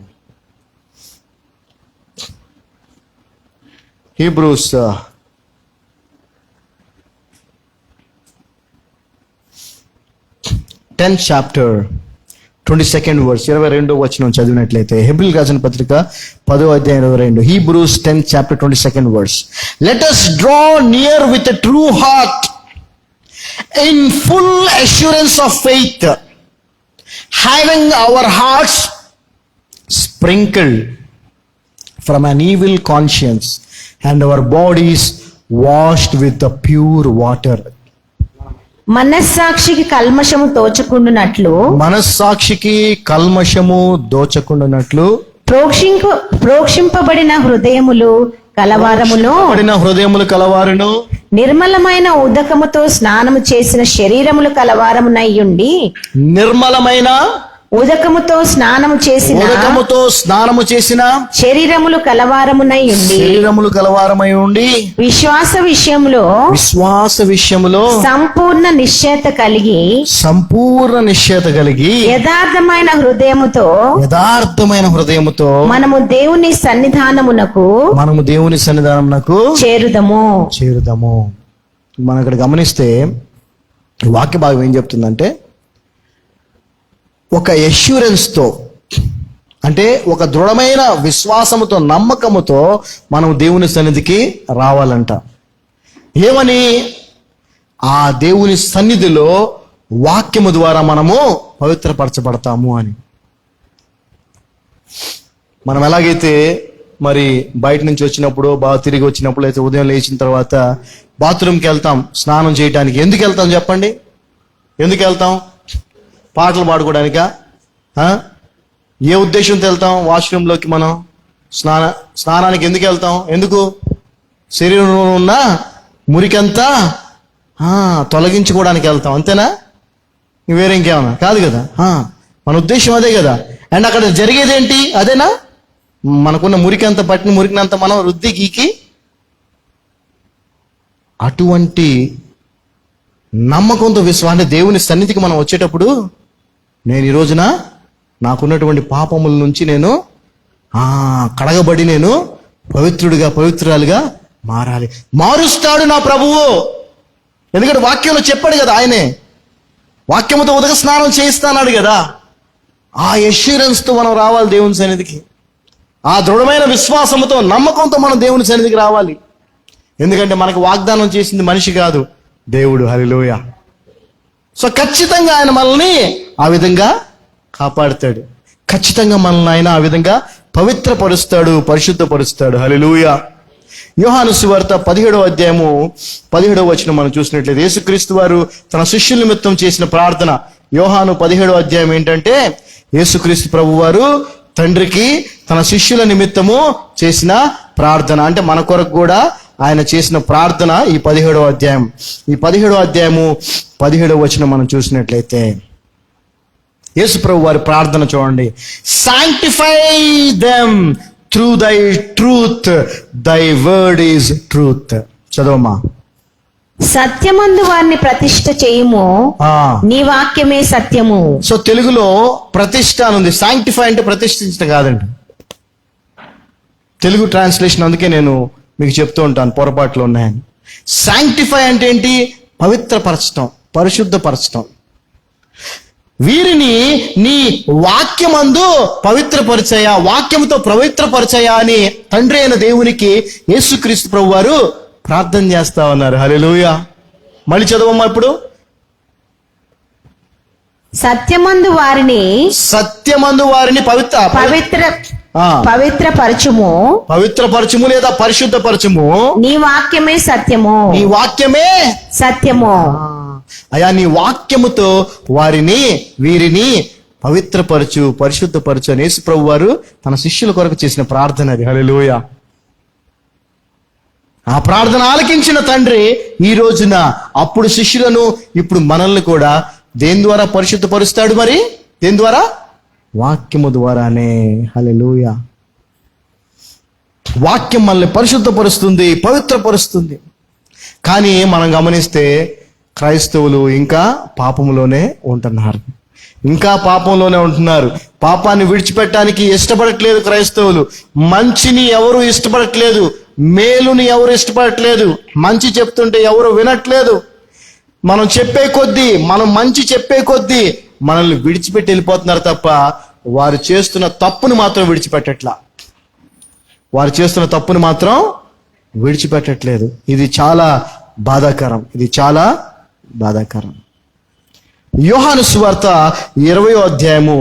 [SPEAKER 2] Hebrews 10th chapter 22nd verse 22వ వచనం చదివినట్లయితే, హెబ్రీయులకు రాసిన పత్రిక 10వ అధ్యాయం 22, Hebrews 10th chapter 22nd verse. Let us draw near with a true heart in full assurance of faith, having our hearts sprinkled from an evil conscience and our bodies washed with the pure water.
[SPEAKER 3] మనస్సాక్షికి కల్మషము దోచకుండునట్లు ప్రోక్షింపబడిన హృదయములు కలవారమును నిర్మలమైన ఉదకముతో స్నానము చేసిన శరీరములు కలవారమునయ్యుండి, నిర్మలమైన ఉదకముతో స్నానము చేసిన శరీరములు కలవారమై ఉండి విశ్వాస విషయములో సంపూర్ణ నిశ్చయత కలిగి యథార్థమైన హృదయముతో మనము దేవుని సన్నిధానమునకు
[SPEAKER 2] చేరుదము. మనం ఇక్కడ గమనిస్తే వాక్య భాగం ఏం చెప్తుందంటే, ఒక ఎష్యూరెన్స్తో, అంటే ఒక దృఢమైన విశ్వాసముతో, నమ్మకముతో మనం దేవుని సన్నిధికి రావాలంట. ఏమని? ఆ దేవుని సన్నిధిలో వాక్యము ద్వారా మనము పవిత్రపరచబడతాము అని. మనం ఎలాగైతే మరి బయట నుంచి వచ్చినప్పుడు, బాగా తిరిగి వచ్చినప్పుడు, అయితే ఉదయం లేచిన తర్వాత బాత్రూమ్కి వెళ్తాం స్నానం చేయడానికి. ఎందుకు వెళ్తాం చెప్పండి? ఎందుకు వెళ్తాం? పాటలు పాడుకోవడానికా? ఏ ఉద్దేశంతో వెళ్తాం వాష్రూమ్లోకి? మనం స్నానానికి ఎందుకు వెళ్తాం? ఎందుకు? శరీరంలో ఉన్న మురికంతా తొలగించుకోవడానికి వెళ్తాం, అంతేనా? వేరే ఇంకేమన్నా కాదు కదా. మన ఉద్దేశం అదే కదా. అండ్ అక్కడ జరిగేది ఏంటి? అదేనా? మనకున్న మురికంతా, పట్టిన మురికినంత మనం రుద్ది గీకి, అటువంటి నమ్మకంతో విశ్వాసం, దేవుని సన్నిధికి మనం వచ్చేటప్పుడు, నేను ఈ రోజున నాకున్నటువంటి పాపముల నుంచి నేను కడగబడి నేను పవిత్రురాలుగా మారాలి. మారుస్తాడు నా ప్రభువు. ఎందుకంటే వాక్యంలో చెప్పాడు కదా, ఆయనే వాక్యముతో ఉదక స్నానం చేయిస్తాడు కదా. ఆ ఎష్యూరెన్స్తో మనం రావాలి దేవుని సన్నిధికి. ఆ దృఢమైన విశ్వాసంతో, నమ్మకంతో మనం దేవుని సన్నిధికి రావాలి. ఎందుకంటే మనకు వాగ్దానం చేసింది మనిషి కాదు, దేవుడు. హల్లెలూయా. సో ఖచ్చితంగా ఆయన మనల్ని ఆ విధంగా కాపాడుతాడు. ఖచ్చితంగా మనల్ని ఆయన ఆ విధంగా పవిత్రపరుస్తాడు, పరిశుద్ధపరుస్తాడు. హల్లెలూయా. యోహాను సువార్త 17వ అధ్యాయము 17వ వచనం మనం చూసినట్లయితే, యేసుక్రీస్తు వారు తన శిష్యుల నిమిత్తం చేసిన ప్రార్థన. యోహాను 17వ అధ్యాయం ఏంటంటే, యేసుక్రీస్తు ప్రభు వారు తండ్రికి తన శిష్యుల నిమిత్తము చేసిన ప్రార్థన. అంటే మన కొరకు కూడా ఆయన చేసిన ప్రార్థన ఈ 17వ అధ్యాయం. ఈ 17వ అధ్యాయము 17వ వచనం మనం చూసినట్లయితే, యేసు ప్రభు వారి ప్రార్థన చూడండి. Sanctify them through thy truth, thy word is truth. చదవమ్మా.
[SPEAKER 3] సత్యమందు వారిని ప్రతిష్ఠ చేయుము, నీ వాక్యమే సత్యము.
[SPEAKER 2] సో తెలుగులో ప్రతిష్ఠ అని ఉంది. సాంక్టిఫై అంటే ప్రతిష్ఠించడం కాదండి తెలుగు ట్రాన్స్లేషన్. అందుకే నేను మీకు చెప్తూ ఉంటాను పొరపాట్లు ఉన్నాయని. శాంక్టిఫై అంటే ఏంటి? పవిత్రపరచటం, పరిశుద్ధపరచటం. వీరిని నీ వాక్యమందు పవిత్రపరిచయా, వాక్యంతో పవిత్రపరిచయా అని తండ్రి అయిన దేవునికి యేసుక్రీస్తు ప్రభు వారు ప్రార్థన చేస్తా ఉన్నారు. హల్లెలూయా. మళ్ళీ చదవమ్మా ఇప్పుడు.
[SPEAKER 3] సత్యమందు వారిని పవిత్రపరచుము,
[SPEAKER 2] పవిత్రపరచుము లేదా పరిశుద్ధపరచుము.
[SPEAKER 3] నీ వాక్యమే సత్యము,
[SPEAKER 2] నీ వాక్యమే
[SPEAKER 3] సత్యము.
[SPEAKER 2] అయా నీ వాక్యముతో వీరిని పవిత్రపరచు, పరిశుద్ధపరచు అని యేసు ప్రభు వారు తన శిష్యుల కొరకు చేసిన ప్రార్థన అది. హల్లెలూయా. ఆ ప్రార్థన ఆలకించిన తండ్రి ఈ రోజున అప్పుడు శిష్యులను, ఇప్పుడు మనల్ని కూడా దేని ద్వారా పరిశుద్ధపరుస్తాడు? మరి దేని ద్వారా? వాక్యము ద్వారానే. హల్లెలూయా. వాక్యం మనల్ని పరిశుద్ధపరుస్తుంది, పవిత్రపరుస్తుంది. కానీ మనం గమనిస్తే క్రైస్తవులు ఇంకా పాపంలోనే ఉంటున్నారు, ఇంకా పాపంలోనే ఉంటున్నారు. పాపాన్ని విడిచిపెట్టడానికి ఇష్టపడట్లేదు క్రైస్తవులు. మంచిని ఎవరు ఇష్టపడట్లేదు, మేలుని ఎవరు ఇష్టపడట్లేదు. మంచి చెప్తుంటే ఎవరు వినట్లేదు. మనం మంచి చెప్పే కొద్దీ మనల్ని విడిచిపెట్టి వెళ్ళిపోతున్నారు తప్ప వారు చేస్తున్న తప్పును మాత్రం విడిచిపెట్టట్లేదు. ఇది చాలా బాధాకరం. యోహాను సువార్త 20వ అధ్యాయము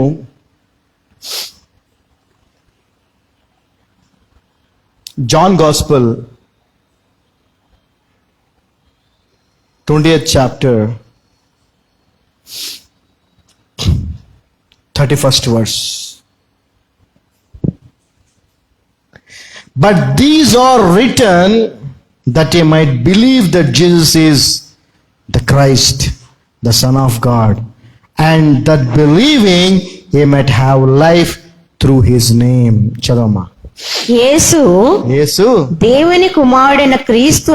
[SPEAKER 2] 20th chapter 31st verse. But these are written that ye might believe that Jesus is the Christ, the Son of God, and that believing ye might have life through his name. చదవమ్మా.
[SPEAKER 3] యేసు దేవుని కుమారుడైన క్రీస్తు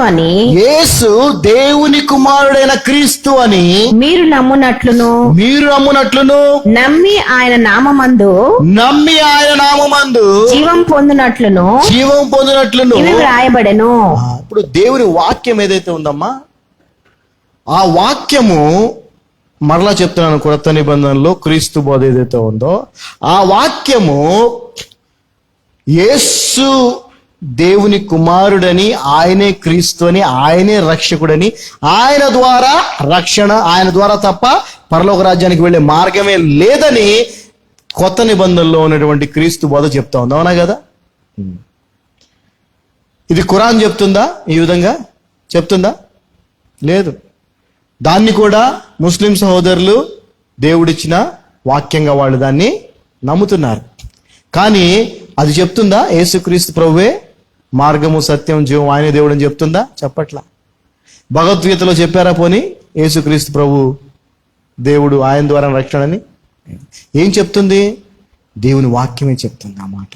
[SPEAKER 3] అని మీరు నమ్మునట్లును నమ్మి ఆయన నామమందు జీవం పొందునట్లును ఇవి వ్రాయబడెను.
[SPEAKER 2] ఇప్పుడు దేవుని వాక్యం ఏదైతే ఉందమ్మా, ఆ వాక్యము మరలా చెప్తున్నాను, కొత్త నిబంధనలో క్రీస్తు బోధ ఏదైతే ఉందో ఆ వాక్యము యేసు దేవుని కుమారుడని, ఆయనే క్రీస్తు అని, ఆయనే రక్షకుడని, ఆయన ద్వారా రక్షణ, ఆయన ద్వారా తప్ప పరలోక రాజ్యానికి వెళ్ళే మార్గమే లేదని కొత్త నిబంధనలో ఉన్నటువంటి క్రీస్తు బోధ చెప్తా ఉంది. అవునా కదా? ఇది ఖురాన్ చెప్తుందా? ఈ విధంగా చెప్తుందా? లేదు. దాన్ని కూడా ముస్లిం సహోదరులు దేవుడిచ్చిన వాక్యంగా వాళ్ళు దాన్ని నమ్ముతున్నారు. కానీ అది చెప్తుందా యేసుక్రీస్తు ప్రభువే మార్గము, సత్యం, జీవం, ఆయనే దేవుడు అని చెప్తుందా? చెప్పట్లా. భగవద్గీతలో చెప్పారా పోనీ యేసుక్రీస్తు ప్రభు దేవుడు, ఆయన ద్వారా రక్షణ అని? ఏం చెప్తుంది? దేవుని వాక్యమే చెప్తుంది ఆ మాట.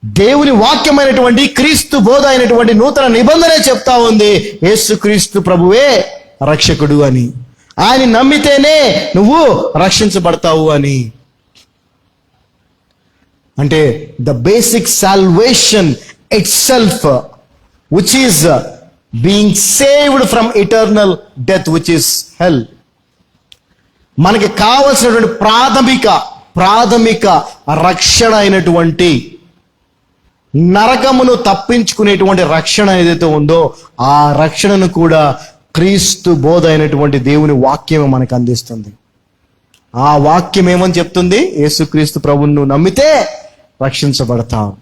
[SPEAKER 2] దేవుని వాక్యమైనటువంటి క్రీస్తు బోధ అయినటువంటి నూతన నిబంధనే చెప్తా ఉంది యేసుక్రీస్తు ప్రభువే రక్షకుడు అని. ఆయన నమ్మితేనే నువ్వు రక్షించబడతావు అని. అంటే the basic salvation itself which is being saved from eternal death which is hell. మనకి కావలసినటువంటి ప్రాథమిక రక్షణ అయినటువంటి నరకమును తప్పించుకునేటువంటి రక్షణ ఏదైతే ఉందో ఆ రక్షణను కూడా క్రీస్తు బోధ అయినటువంటి దేవుని వాక్యమే మనకు అందిస్తుంది. ఆ వాక్యం ఏమని చెప్తుంది? యేసుక్రీస్తు ప్రభువును నువ్వు నమ్మితే రక్షించబడతావు.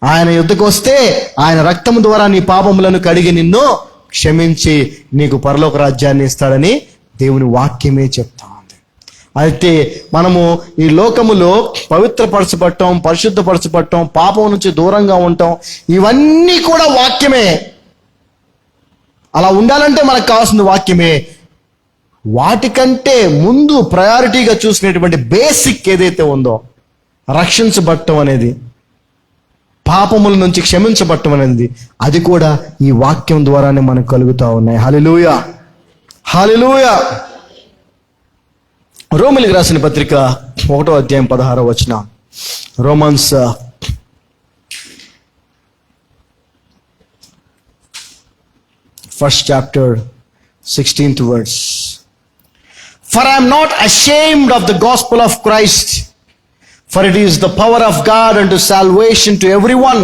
[SPEAKER 2] ఆయన యుద్ధకు వస్తే ఆయన రక్తము ద్వారా నీ పాపములను కడిగి నిన్ను క్షమించి నీకు పరలోక రాజ్యాన్ని ఇస్తాడని దేవుని వాక్యమే చెప్తా ఉంది. అయితే మనము ఈ లోకములో పవిత్రపరచబడటం, పరిశుద్ధపరచబడటం, పాపం నుంచి దూరంగా ఉండటం, ఇవన్నీ కూడా వాక్యమే. అలా ఉండాలంటే మనకు కావాల్సిన వాక్యమే. వాటికంటే ముందు ప్రయారిటీగా చూసినటువంటి బేసిక్ ఏదైతే ఉందో రక్షించబడటం అనేది, పాపముల నుంచి క్షమించబడటం అనేది, అది కూడా ఈ వాక్యం ద్వారానే మనకు కలుగుతా ఉన్నాయి. హల్లెలూయా, హల్లెలూయా. రోమీయులకు రాసిన పత్రిక 1వ అధ్యాయం 16వ వచనం. Romans 1st chapter 16th verse. For I am not ashamed of the gospel of Christ, for it is the power of God unto salvation to everyone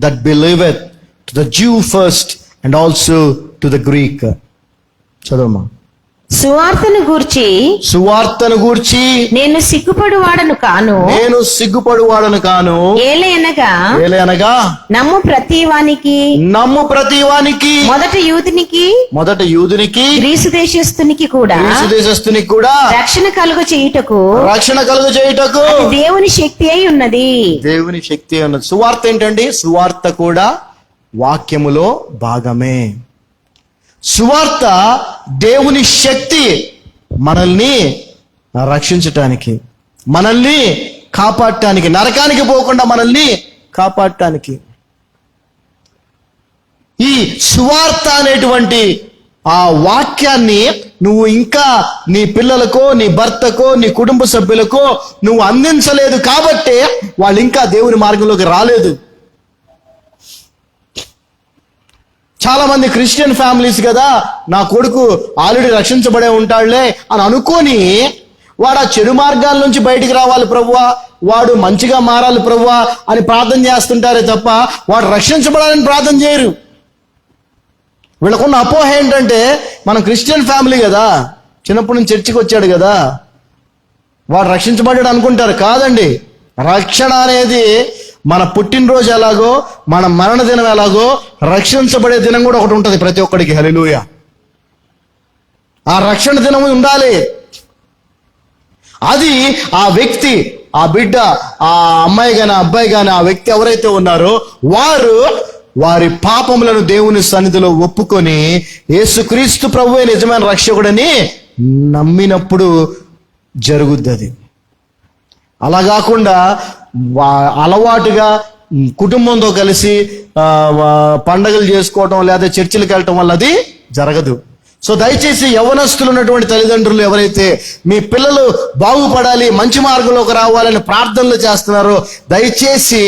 [SPEAKER 2] that believeth, to the Jew first and also to the Greek. చదవమ్మా.
[SPEAKER 3] సువార్తను గూర్చి
[SPEAKER 2] సువార్తను గూర్చి
[SPEAKER 3] నేను సిగ్గుపడువాడను కాను.
[SPEAKER 2] నేను సిగ్గుపడువాడను కాను. ఏలయనగా
[SPEAKER 3] నమ్ము ప్రతివానికి మొదట యూదునికి గ్రీసు దేశస్థునికి కూడా రక్షణ కలుగ చేయుటకు అది దేవుని శక్తి అయి ఉన్నది.
[SPEAKER 2] సువార్త ఏంటండి? సువార్త కూడా వాక్యములో భాగమే. సువార్త దేవుని శక్తి మనల్ని రక్షించటానికి, మనల్ని కాపాడటానికి, నరకానికి పోకుండా మనల్ని కాపాడటానికి. ఈ సువార్త అనేటువంటి ఆ వాక్యాన్ని నువ్వు ఇంకా నీ పిల్లలకో, నీ భర్తకో, నీ కుటుంబ సభ్యులకో నువ్వు అందించలేదు కాబట్టే వాళ్ళు ఇంకా దేవుని మార్గంలోకి రాలేదు. చాలా మంది క్రిస్టియన్ ఫ్యామిలీస్ కదా, నా కొడుకు ఆల్రెడీ రక్షించబడే ఉంటాడులే అని అనుకొని వాడు ఆ చెడు మార్గాల నుంచి బయటికి రావాలి ప్రభువా, వాడు మంచిగా మారాలి ప్రభువా అని ప్రార్థన చేస్తుంటారే తప్ప వాడు రక్షించబడాలని ప్రార్థన చేయరు. వీళ్ళకున్న అపోహ ఏంటంటే మనం క్రిస్టియన్ ఫ్యామిలీ కదా, చిన్నప్పటి నుంచి చర్చికి వచ్చాడు కదా, వాడు రక్షించబడ్డాడు అనుకుంటారు. కాదండి, రక్షణ అనేది మన పుట్టినరోజు ఎలాగో, మన మరణ దినం ఎలాగో, రక్షించబడే దినం కూడా ఒకటి ఉంటుంది ప్రతి ఒక్కడికి. హల్లెలూయా. ఆ రక్షణ దినం ఉండాలి. అది ఆ వ్యక్తి, ఆ బిడ్డ, ఆ అమ్మాయి గాని అబ్బాయి గాని ఆ వ్యక్తి ఎవరైతే ఉన్నారో వారు వారి పాపములను దేవుని సన్నిధిలో ఒప్పుకొని యేసుక్రీస్తు ప్రభువే నిజమైన రక్షకుడని నమ్మినప్పుడు జరుగుద్ది అది. అలా కాకుండా అలవాటుగా కుటుంబంతో కలిసి పండగలు చేసుకోవటం లేదా చర్చిలకు వెళ్ళటం వల్ల అది జరగదు. సో దయచేసి యవ్వనస్తులు ఉన్నటువంటి తల్లిదండ్రులు ఎవరైతే మీ పిల్లలు బాగుపడాలి, మంచి మార్గంలోకి రావాలని ప్రార్థనలు చేస్తున్నారో దయచేసి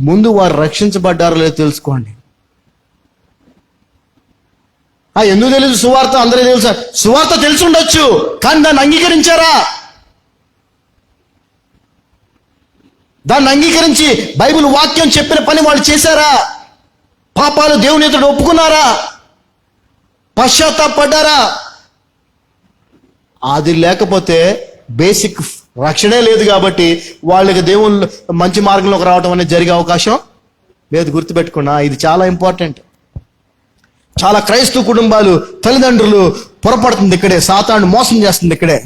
[SPEAKER 2] ముందు వారు రక్షించబడ్డారో లేదో తెలుసుకోండి. ఎందుకు తెలుసు? సువార్త అందరూ తెలుసా? సువార్త తెలిసి ఉండొచ్చు, కానీ దాన్ని అంగీకరించారా? దాన్ని అంగీకరించి బైబిల్ వాక్యం చెప్పిన పని వాళ్ళు చేశారా? పాపాలు దేవుని ఎదుట ఒప్పుకున్నారా? పశ్చాత్తాపడ్డారా? అది లేకపోతే బేసిక్ రక్షణే లేదు కాబట్టి వాళ్ళకి దేవుళ్ళు మంచి మార్గంలోకి రావడం అనేది జరిగే అవకాశం లేదు. గుర్తుపెట్టుకున్నా, ఇది చాలా ఇంపార్టెంట్. చాలా క్రైస్తవ కుటుంబాలు తల్లిదండ్రులు పొరపడుతుంది ఇక్కడే, సాతాను మోసం చేస్తుంది ఇక్కడే.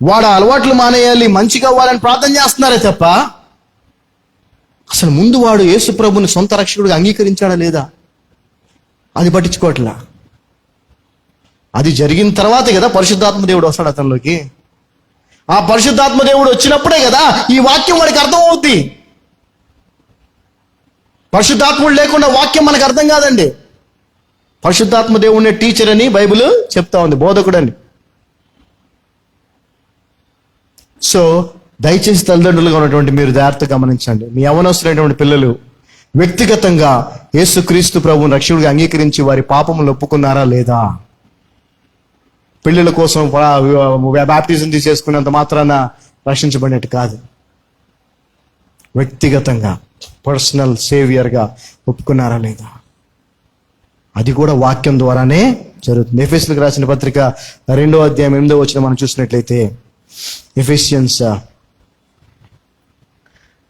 [SPEAKER 2] వాడు అలవాట్లు మానేయాలి, మంచిగా అవ్వాలని ప్రార్థన చేస్తున్నారే తప్ప అసలు ముందు వాడు యేసు ప్రభుని సొంత రక్షకుడిగా అంగీకరించాడా లేదా అది పట్టించుకోవట్లా. అది జరిగిన తర్వాతే కదా పరిశుద్ధాత్మ దేవుడు వస్తాడు అతనిలోకి. ఆ పరిశుద్ధాత్మ దేవుడు వచ్చినప్పుడే కదా ఈ వాక్యం వాడికి అర్థం అవుద్ది. పరిశుద్ధాత్ముడు లేకుండా వాక్యం మనకు అర్థం కాదండి. పరిశుద్ధాత్మ దేవుడిని టీచర్ అని బైబిల్ చెప్తా ఉంది, బోధకుడని. సో దయచేసి తల్లిదండ్రులుగా ఉన్నటువంటి మీరు జాగ్రత్తగా గమనించండి. మీ యవ్వనస్తులైనటువంటి పిల్లలు వ్యక్తిగతంగా యేసుక్రీస్తు ప్రభువుని రక్షకుడిగా అంగీకరించి వారి పాపములు ఒప్పుకున్నారా లేదా? పిల్లల కోసం బాప్టిజం తీసేసుకున్నంత మాత్రాన రక్షించబడినట్టు కాదు. వ్యక్తిగతంగా పర్సనల్ సేవియర్గా ఒప్పుకున్నారా లేదా? అది కూడా వాక్యం ద్వారానే జరుగుతుంది. ఎఫెసీయులకు రాసిన పత్రిక 2వ అధ్యాయం 8వ వచనం మనం చూసినట్లయితే, Ephesians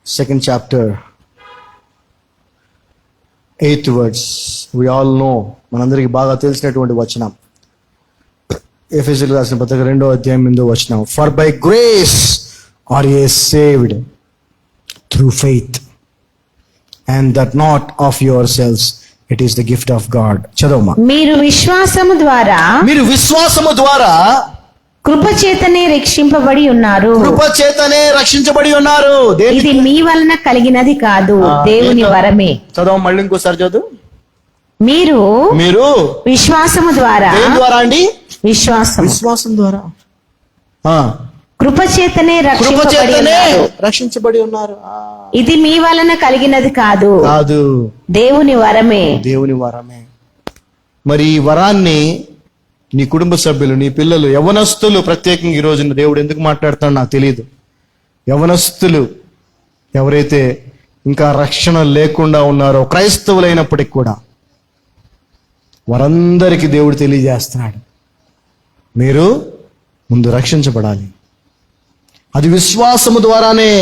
[SPEAKER 2] 2nd chapter 8th verse, we all know, మనందరికి బాగా తెలిసినటువంటి వచనం. ఎఫెసీయులకు రాసిన పత్రిక 2వ అధ్యాయం 8వ వచనం, for by grace are ye saved through faith, and that not of yourselves, it is the gift of God. చదవమ్మా.
[SPEAKER 3] మీరు విశ్వాసము ద్వారా కృపచేతనే రక్షింపబడి ఉన్నారు.
[SPEAKER 2] కృపచేతనే రక్షించబడి ఉన్నారు.
[SPEAKER 3] ఇది మీ వలన కలిగినది కాదు, దేవుని వరమే.
[SPEAKER 2] చదవ, మళ్ళీ ఇంకోసారి చదువు.
[SPEAKER 3] మీరు
[SPEAKER 2] విశ్వాసము ద్వారా. దేని ద్వారా అండి?
[SPEAKER 3] విశ్వాసం ద్వారా. కృపచేతనే రక్షింపబడి
[SPEAKER 2] కృపచేతనే
[SPEAKER 3] ఉన్నారు.
[SPEAKER 2] రక్షించబడి ఉన్నారు.
[SPEAKER 3] ఇది మీ వలన కలిగినది కాదు,
[SPEAKER 2] కాదు,
[SPEAKER 3] దేవుని వరమే.
[SPEAKER 2] దేవుని వరమే. మరి ఈ వరాన్ని నీ కుటుంబ సభ్యులు, నీ పిల్లలు, యవ్వనస్తులు ప్రత్యేకంగా ఈ రోజున దేవుడు ఎందుకు మాట్లాడుతాడో నాకు తెలియదు. యవ్వనస్తులు ఎవరైతే ఇంకా రక్షణ లేకుండా ఉన్నారో, క్రైస్తవులైనప్పటికి కూడా, వారందరికీ దేవుడు తెలియజేస్తున్నాడు, మీరు ముందు రక్షించబడాలి. అది విశ్వాసము ద్వారానే.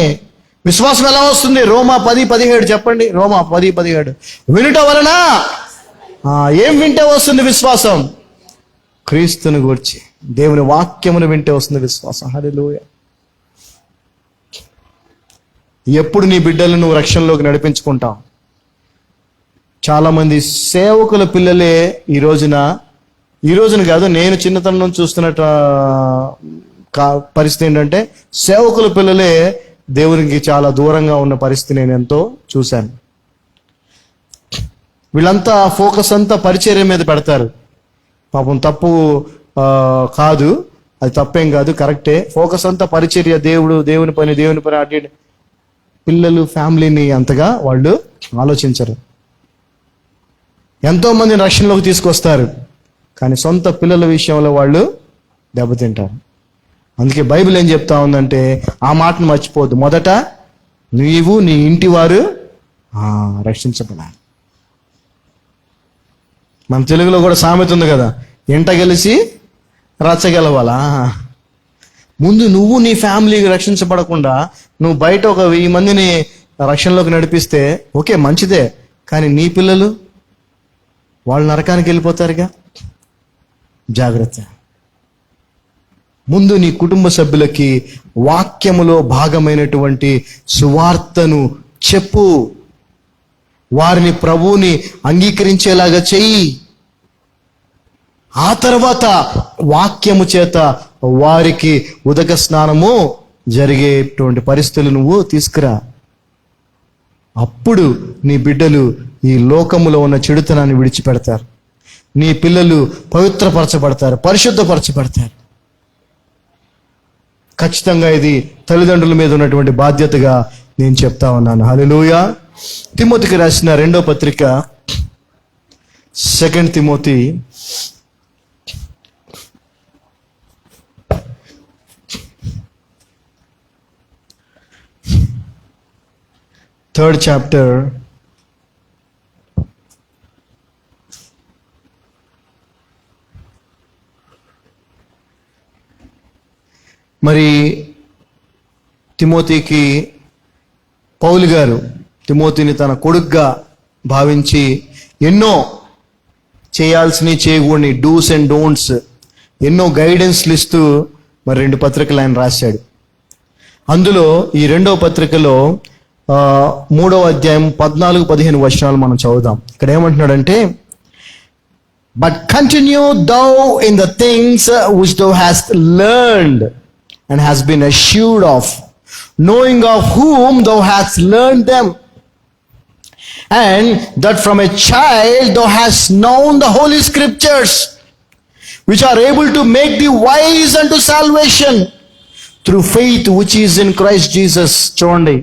[SPEAKER 2] విశ్వాసం ఎలా వస్తుంది? రోమా 10:17 చెప్పండి. రోమా 10:17 వినుట వలన ఏం వింటే వస్తుంది విశ్వాసం? క్రీస్తుని గూర్చి దేవుని వాక్యమును వింటే వస్తుంది విశ్వాసం. హల్లెలూయా. ఎప్పుడు నీ బిడ్డలను నువ్వు రక్షణలోకి నడిపించుకుంటావు? చాలా మంది సేవకుల పిల్లలే ఈ రోజున కాదు, నేను చిన్నతనం నుంచి చూస్తున్న పరిస్థితి ఏంటంటే, సేవకుల పిల్లలే దేవునికి చాలా దూరంగా ఉన్న పరిస్థితి నేను ఎంతో చూశాను. వీళ్ళంతా ఫోకస్ అంతా పరిచర్య మీద పెడతారు. పాపం తప్పు కాదు, అది తప్పేం కాదు, కరెక్టే. ఫోకస్ అంతా పరిచర్య, దేవుని పని అటు ఇటు. పిల్లలు, ఫ్యామిలీని అంతగా వాళ్ళు ఆలోచించరు. ఎంతో మందిని రక్షణలోకి తీసుకొస్తారు, కానీ సొంత పిల్లల విషయంలో వాళ్ళు దెబ్బతింటారు. అందుకే బైబిల్ ఏం చెప్తా ఉందంటే, ఆ మాటను మర్చిపోద్దు. మొదట నీవు, నీ ఇంటి వారు రక్షించబడాలి. మన తెలుగులో కూడా సామెత ఉంది కదా, ఎంట గెలిచి రచ్చగలవాలా. ముందు నువ్వు నీ ఫ్యామిలీకి రక్షించబడకుండా నువ్వు బయట ఒక 1000 మందిని రక్షణలోకి నడిపిస్తే ఓకే, మంచిదే, కానీ నీ పిల్లలు వాళ్ళు నరకానికి వెళ్ళిపోతారుగా. జాగ్రత్త. ముందు నీ కుటుంబ సభ్యులకి వాక్యములో భాగమైనటువంటి సువార్తను చెప్పు. వారిని ప్రభువుని అంగీకరించేలాగా చెయ్యి. ఆ తర్వాత వాక్యము చేత వారికి ఉదక స్నానము జరిగేటువంటి పరిస్థితులు నువ్వు తీసుకురా. అప్పుడు నీ బిడ్డలు ఈ లోకములో ఉన్న చెడుతనాన్ని విడిచిపెడతారు. నీ పిల్లలు పవిత్రపరచబడతారు, పరిశుద్ధపరచబడతారు. ఖచ్చితంగా ఇది తల్లిదండ్రుల మీద ఉన్నటువంటి బాధ్యతగా నేను చెప్తా ఉన్నాను. హల్లెలూయా. తిమోతికి రాసిన 2వ పత్రిక 2 తిమోతి 3rd chapter మరి తిమోతికి పౌలు గారు తిమోతిని తన కొడుగ్గా భావించి ఎన్నో చేయాల్సినవి, చేయకూడని డూస్ అండ్ డోంట్స్, ఎన్నో గైడెన్స్లు ఇస్తూ మరి 2 పత్రికలు ఆయన రాశాడు. అందులో ఈ 2వ పత్రికలో 3వ అధ్యాయం 14-15 వచనాలు మనం చదువుదాం. ఇక్కడ ఏమంటున్నాడంటే, but continue thou in the things which thou hast learned and has been assured of, knowing of whom thou hast learned them, and that from a child thou hast known the holy scriptures, which are able to make thee wise unto salvation through faith which is in Christ Jesus. చూడండి,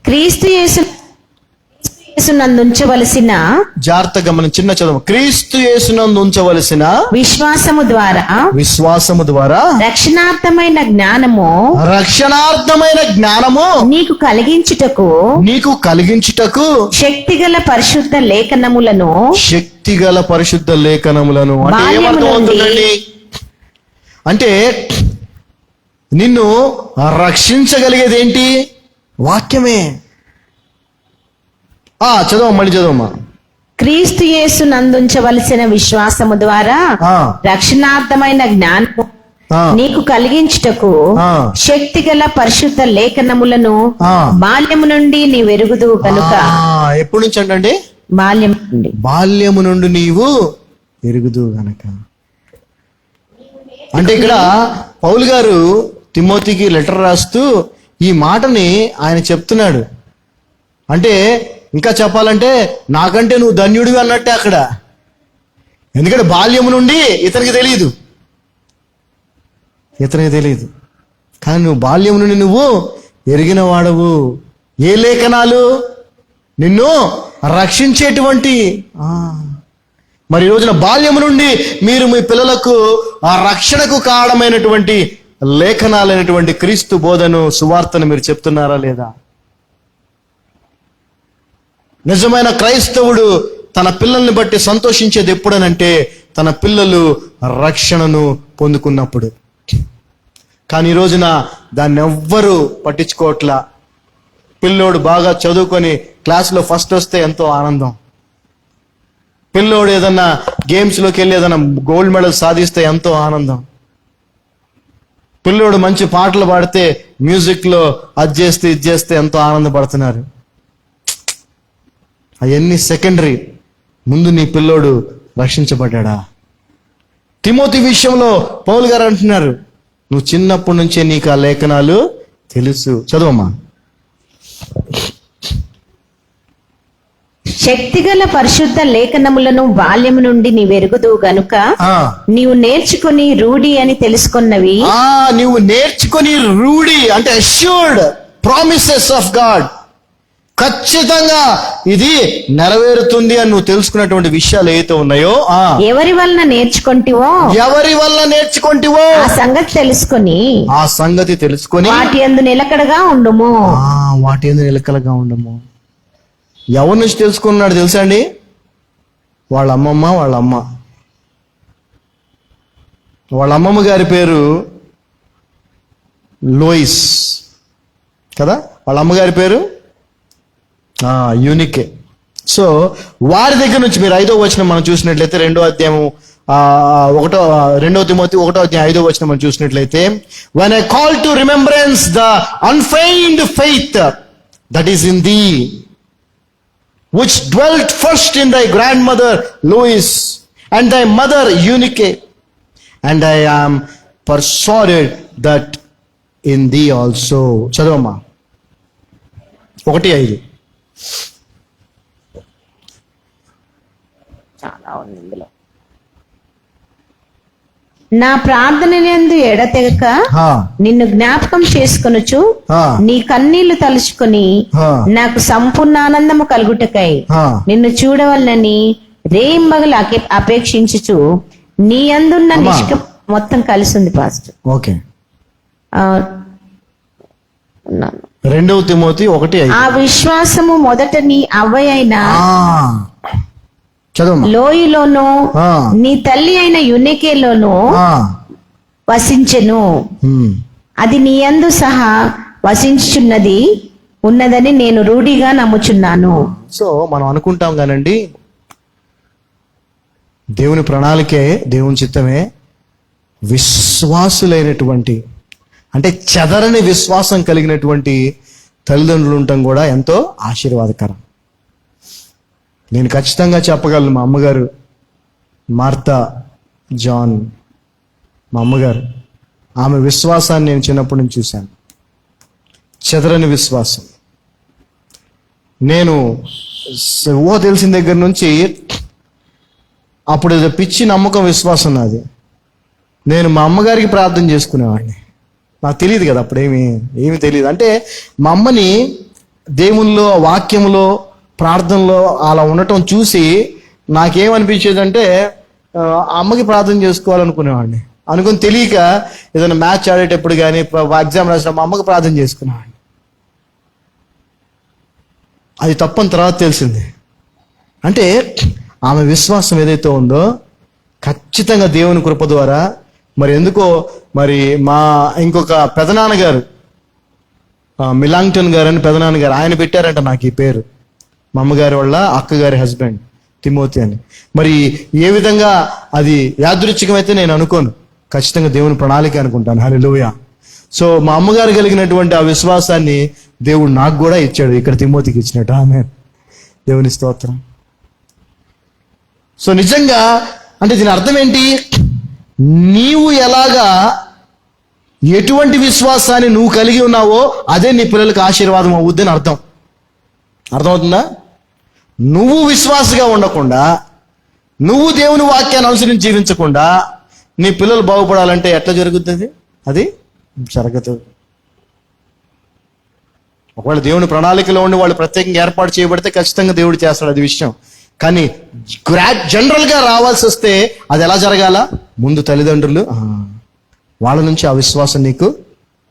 [SPEAKER 3] క్రీస్తు యేసునందు ఉంచవలసిన,
[SPEAKER 2] జాగ్రత్తగా గమనించి చిన్న చదువు, క్రీస్తు యేసునందు ఉంచవలసిన
[SPEAKER 3] విశ్వాసము ద్వారా రక్షణార్థమైన జ్ఞానము నీకు కలిగించుటకు శక్తిగల పరిశుద్ధ లేఖనములను
[SPEAKER 2] అంటే ఏమర్థమవుతుందండి? అంటే నిన్ను రక్షించగలిగేది ఏంటి? వాక్యమే. మళ్ళీ చదవమ్మా.
[SPEAKER 3] క్రీస్తు యేసునందుంచవలసిన విశ్వాసము ద్వారా రక్షణార్థమైన జ్ఞానము నీకు కలిగించుటకు శక్తిగల పరిశుద్ధ లేఖనములను బాల్యము నుండి నీ వెరుగుదు కనుక.
[SPEAKER 2] ఎప్పటి నుంచి అంటే బాల్యము నుండి నీవు ఎరుగుదు గనక. అంటే ఇక్కడ పౌలు గారు తిమోతికి లెటర్ రాస్తూ ఈ మాటని ఆయన చెప్తున్నాడు. అంటే ఇంకా చెప్పాలంటే నాకంటే నువ్వు ధన్యుడివి అన్నట్టే అక్కడ. ఎందుకంటే బాల్యము నుండి ఇతనికి తెలియదు, ఇతనికి తెలియదు. కానీ నువ్వు బాల్యం నుండి నువ్వు ఎరిగిన వాడవు. ఏ లేఖనాలు? నిన్ను రక్షించేటువంటి మరి ఈ రోజున బాల్యం నుండి మీరు మీ పిల్లలకు ఆ రక్షణకు కారణమైనటువంటి లేఖనాలైనటువంటి క్రీస్తు బోధను, సువార్తను మీరు చెప్తున్నారా లేదా? నిజమైన క్రైస్తవుడు తన పిల్లల్ని బట్టి సంతోషించేది ఎప్పుడనంటే తన పిల్లలు రక్షణను పొందుకున్నప్పుడు. కానీ ఈ రోజున దాన్ని ఎవ్వరూ పట్టించుకోవట్లా. పిల్లోడు బాగా చదువుకొని క్లాసులో ఫస్ట్ వస్తే ఎంతో ఆనందం. పిల్లోడు ఏదన్నా గేమ్స్లోకి వెళ్ళి ఏదైనా గోల్డ్ మెడల్ సాధిస్తే ఎంతో ఆనందం. పిల్లోడు మంచి పాటలు పాడితే మ్యూజిక్లో అది చేస్తే ఇది చేస్తే ఎంతో ఆనందపడుతున్నారు. అవన్నీ సెకండరీ. ముందు నీ పిల్లోడు రక్షించబడ్డా? తిమోతి విషయంలో పౌలు గారు అంటున్నారు, నువ్వు చిన్నప్పటి నుంచే నీకు ఆ లేఖనాలు తెలుసు. చదవమ్మా.
[SPEAKER 3] శక్తిగల పరిశుద్ధ లేఖనములను బాల్యము నుండి నీవెరుగుదువు గనుక నీవు నేర్చుకుని రూఢి అని తెలుసుకున్నవి.
[SPEAKER 2] నీవు నేర్చుకుని రూఢి అంటే అష్యూర్డ్ ప్రామిసెస్ ఆఫ్ గాడ్, ఖచ్చితంగా ఇది నెరవేరుతుంది అని నువ్వు తెలుసుకున్నటువంటి విషయాలు ఏవైతే ఉన్నాయో,
[SPEAKER 3] ఎవరి వలన నేర్చుకుంటివో
[SPEAKER 2] ఆ
[SPEAKER 3] సంగతి తెలుసుకొని వాటి యందు నిలకడగా ఉండుము.
[SPEAKER 2] ఎవరి నుంచి తెలుసుకున్నాడు తెలుసా అండి? వాళ్ళ అమ్మమ్మ గారి పేరు లోయిస్ కదా, వాళ్ళ అమ్మగారి పేరు యూనికే. సో వారి దగ్గర నుంచి మీరు 5వ వచనం మనం చూసినట్లయితే 2వ అధ్యాయము 2 తిమోతి 1వ అధ్యాయం 5వ వచనం మనం చూసినట్లయితే, when I call to remembrance the unfeigned faith that is in thee, which dwelt first in thy grandmother Lois and thy mother Eunice, and I am persuaded that in thee also. చదవమ్మా 1:5.
[SPEAKER 3] చాలా ఉంది ఇందులో. నా ప్రార్థనయందు ఎడతెగక నిన్ను జ్ఞాపకం చేసుకొనుచు నీ కన్నీళ్లు తలుచుకొని నాకు సంపూర్ణ ఆనందము కలుగుటకై నిన్ను చూడవలనని రేయింబగలు అపేక్షించుచు నీ అందున్న మొత్తం కలిసి ఉంది పాస్టర్.
[SPEAKER 2] Okay, 2 Timothy 1:5.
[SPEAKER 3] ఆ విశ్వాసము మొదట నీ అవ్వయైన లోయలోను నీ తల్లి అయిన యునికేలోను వసించెను. అది నీ యందు సహా వసించుచున్నది ఉన్నదని నేను రూఢిగా నమ్ముచున్నాను.
[SPEAKER 2] సో మనం అనుకుంటాం కానండి, దేవుని ప్రణాళికే, దేవుని చిత్తమే విశ్వాసులైనటువంటి అంటే చెదరని విశ్వాసం కలిగినటువంటి తల్లిదండ్రులు ఉండటం కూడా ఎంతో ఆశీర్వాదకరం. నేను ఖచ్చితంగా చెప్పగలను, మా అమ్మగారు మార్తా జాన్, మా అమ్మగారు, ఆమె విశ్వాసాన్ని నేను చిన్నప్పటి నుంచి చూశాను. చెదరని విశ్వాసం. నేను తెలిసిన దగ్గర నుంచి అప్పుడు ఏదో పిచ్చి నమ్మకం, విశ్వాసం నాది. నేను మా అమ్మగారికి ప్రార్థన చేసుకునేవాడిని. నాకు తెలియదు కదా అప్పుడు, ఏమి తెలియదు. అంటే మా అమ్మని దేవుల్లో, వాక్యంలో, ప్రార్థనలో అలా ఉండటం చూసి నాకేమనిపించేదంటే అమ్మకి ప్రార్థన చేసుకోవాలనుకునేవాడిని. అనుకుని తెలియక ఏదైనా మ్యాచ్ ఆడేటప్పుడు కానీ ఎగ్జామ్ రాసిన మా అమ్మకి ప్రార్థన చేసుకునేవాడిని. అది తప్పని తర్వాత తెలిసింది. అంటే ఆమె విశ్వాసం ఏదైతే ఉందో ఖచ్చితంగా దేవుని కృప ద్వారా మరి ఎందుకో మరి మా ఇంకొక పెదనాన్నగారు మిలాంగ్టన్ గారు అని పెదనాన్నగారు, ఆయన పెట్టారంట నాకు ఈ పేరు. మా అమ్మగారి వాళ్ళ అక్కగారి హస్బెండ్ తిమోతి అని. మరి ఏ విధంగా అది యాదృచ్ఛికమైతే నేను అనుకోను, ఖచ్చితంగా దేవుని ప్రణాళిక అనుకుంటాను. హల్లెలూయా. సో మా అమ్మగారు కలిగినటువంటి ఆ విశ్వాసాన్ని దేవుడు నాకు కూడా ఇచ్చాడు, ఇక్కడ తిమోతికి ఇచ్చినట్టు. ఆమేన్, దేవుని స్తోత్రం. సో నిజంగా అంటే దీని అర్థం ఏంటి? నీవు ఎలాగా ఎటువంటి విశ్వాసాన్ని నువ్వు కలిగి ఉన్నావో అదే నీ పిల్లలకు ఆశీర్వాదం అవుద్దని అర్థం. అర్థమవుతుందా? నువ్వు విశ్వాసగా ఉండకుండా, నువ్వు దేవుని వాక్యాన్ని అనుసరించి జీవించకుండా నీ పిల్లలు బాగుపడాలంటే ఎట్లా జరుగుతుంది? అది జరగదు. ఒకవేళ దేవుని ప్రణాళికలో ఉండి వాళ్ళు ప్రత్యేకంగా ఏర్పాటు చేయబడితే ఖచ్చితంగా దేవుడు చేస్తాడు, అది విషయం. కానీ జనరల్గా రావాల్సి వస్తే అది ఎలా జరగాల? ముందు తల్లిదండ్రులు, వాళ్ళ నుంచి ఆ విశ్వాసం నీకు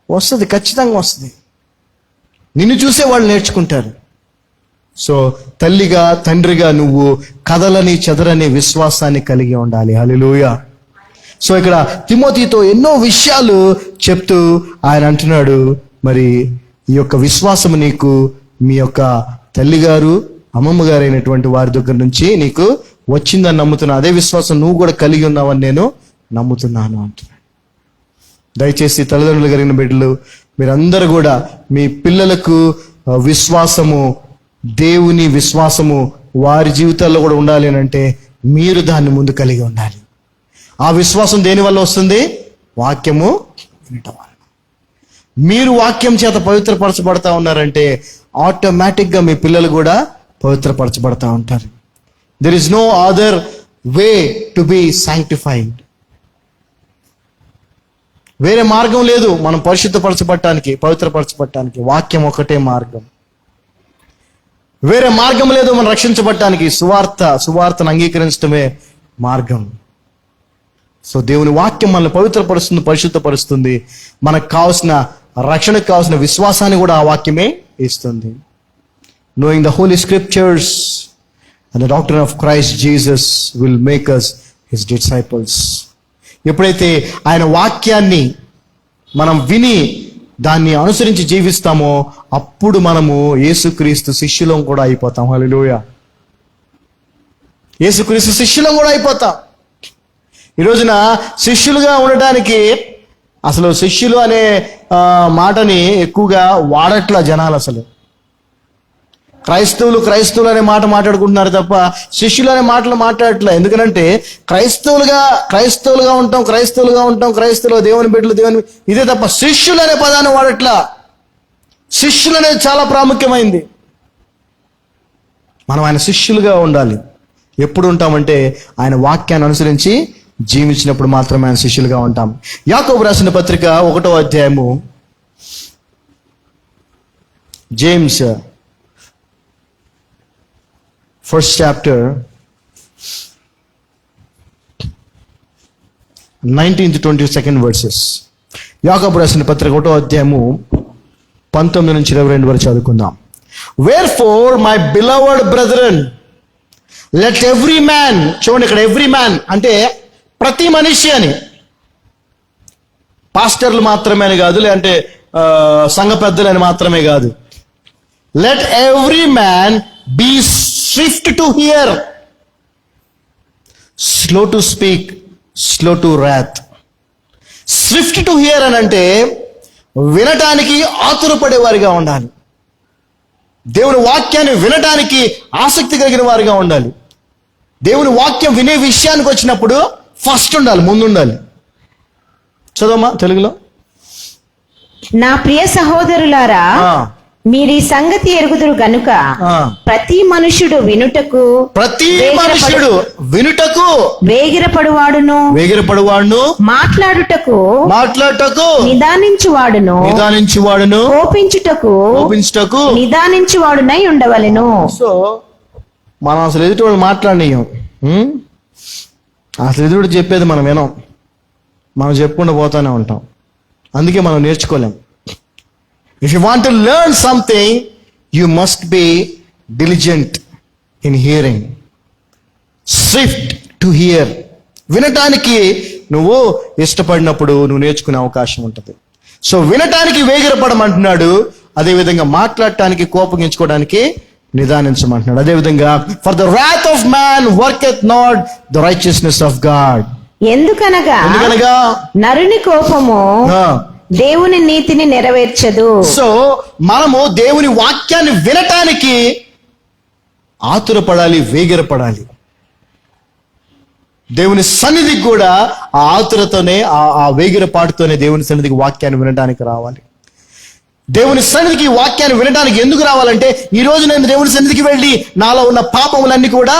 [SPEAKER 2] వస్తుంది, ఖచ్చితంగా వస్తుంది. నిన్ను చూసే వాళ్ళు నేర్చుకుంటారు. సో తల్లిగా తండ్రిగా నువ్వు కదలని చెదరని విశ్వాసాన్ని కలిగి ఉండాలి. హల్లెలూయా. సో ఇక్కడ తిమోతితో ఎన్నో విషయాలు చెప్తూ ఆయన అంటున్నాడు, మరి ఈ యొక్క విశ్వాసం నీకు మీ యొక్క తల్లిగారు అమ్మమ్మ గారు అయినటువంటి వారి దగ్గర నుంచి నీకు వచ్చిందని నమ్ముతున్నా. అదే విశ్వాసం నువ్వు కూడా కలిగి ఉన్నావని నేను నమ్ముతున్నాను అంటున్నాడు. దయచేసి తల్లిదండ్రులు కలిగిన బిడ్డలు మీరందరూ కూడా మీ పిల్లలకు విశ్వాసము, దేవుని విశ్వాసము వారి జీవితాల్లో కూడా ఉండాలి అని అంటే మీరు దాన్ని ముందు కలిగి ఉండాలి. ఆ విశ్వాసం దేని వల్ల వస్తుంది? వాక్యము వినటం వల్ల. మీరు వాక్యం చేత పవిత్రపరచబడతా ఉన్నారంటే ఆటోమేటిక్గా మీ పిల్లలు కూడా పవిత్రపరచబడతా ఉంటారు. There is no other way to be sanctified. వేరే మార్గం లేదు మనం పరిశుద్ధపరచబడటానికి, పవిత్రపరచబడటానికి. వాక్యం ఒకటే మార్గం. వేరే మార్గం లేదు మనం రక్షించబడటానికి. సువార్తను అంగీకరించడమే మార్గం. సో దేవుని వాక్యం మనల్ని పవిత్రపరుస్తుంది, పరిశుద్ధపరుస్తుంది. మనకు కావాల్సిన రక్షణకు కావాల్సిన విశ్వాసాన్ని కూడా ఆ వాక్యమే ఇస్తుంది. Knowing the Holy Scriptures and the doctrine of Christ Jesus will make us His disciples. ఎప్పుడైతే ఆయన వాక్యాన్ని మనం విని దాన్ని అనుసరించి జీవిస్తామో అప్పుడు మనము యేసుక్రీస్తు శిష్యులం కూడా అయిపోతాం. హల్లెలూయా. యేసుక్రీస్తు శిష్యులం కూడా అయిపోతాం. ఈ రోజున శిష్యులుగా ఉండటానికి అసలు శిష్యులు అనే మాటని ఎక్కువగా వాడట్లా జనాలు. అసలు క్రైస్తవులు అనే మాట మాట్లాడుకుంటున్నారు తప్ప శిష్యులు అనే మాటలు మాట్లాడట్లే. ఎందుకంటే క్రైస్తవులుగా ఉంటాం, క్రైస్తవులు దేవుని బిడ్డలు, దేవుని, ఇదే తప్ప శిష్యులు అనే పదాన్ని వాడట్లా. శిష్యులు అనేది చాలా ప్రాముఖ్యమైంది. మనం ఆయన శిష్యులుగా ఉండాలి. ఎప్పుడు ఉంటామంటే ఆయన వాక్యాన్ని అనుసరించి జీవించినప్పుడు మాత్రమే ఆయన శిష్యులుగా ఉంటాం. యాకోబు రాసిన పత్రిక 1వ అధ్యాయము, James 1st chapter 19 to 22 verses. యాకోబు రాసిన పత్రిక 1వ అధ్యాయము 19 నుంచి 22 వరకు చదువుకుందాం. Wherefore my beloved brethren, let every man, చూడండి ఇక్కడ every man అంటే ప్రతి మనిషి అని, పాస్టర్లు మాత్రమే అని కాదు, లేదంటే సంఘ పెద్దలని మాత్రమే కాదు. Let every man be swift to hear, slow to speak, slow to wrath. Swift to hear అని అంటే వినటానికి ఆతురపడే వారిగా ఉండాలి. దేవుని వాక్యాన్ని వినటానికి ఆసక్తి కలిగిన వారిగా ఉండాలి. దేవుని వాక్యం వినే విషయానికి వచ్చినప్పుడు ఫస్ట్ ఉండాలి, ముందు ఉండాలి. చదవమ్మా తెలుగులో.
[SPEAKER 3] నా ప్రియ సహోదరులారా, మీరు ఈ సంగతి ఎరుగుదురు గనుక ప్రతి మనుషుడు వినుటకు వేగిరపడువాడును మాట్లాడుటకు నిదానించువాడును కోపించుటకు నిదానించువాడునై ఉండవలెను.
[SPEAKER 2] సో మనం అసలు ఎదుటి మాట్లాడినాం, అసలు ఎదుటి చెప్పేది మనం వినం, మనం చెప్పుకుంటూ పోతానే ఉంటాం. అందుకే మనం నేర్చుకోలేం. If you want to learn something, you must be diligent in hearing. Swift to hear. వినటానికి నువ్వు ఇష్టపడినప్పుడు నువ్వు నేర్చుకునే అవకాశం ఉంటుంది. సో వినటానికి వేగిరపడమంటున్నాడు, అదేవిధంగా మాట్లాడటానికి కోపగించుకోవడానికి నిదానించమంటున్నాడు. అదేవిధంగా for the wrath of man worketh not the righteousness of God.
[SPEAKER 3] ఎందుకనగా నరుని కోపము దేవుని నీతిని నెరవేర్చదు.
[SPEAKER 2] సో మనము దేవుని వాక్యాన్ని వినటానికి ఆతురపడాలి, వేగిరపడాలి. దేవుని సన్నిధికి కూడా ఆ ఆతురతోనే, ఆ వేగిరపాటుతోనే దేవుని సన్నిధికి వాక్యాన్ని వినడానికి రావాలి. దేవుని సన్నిధికి వాక్యాన్ని వినడానికి ఎందుకు రావాలంటే, ఈ రోజు నేను దేవుని సన్నిధికి వెళ్ళి నాలో ఉన్న పాపములన్నీ కూడా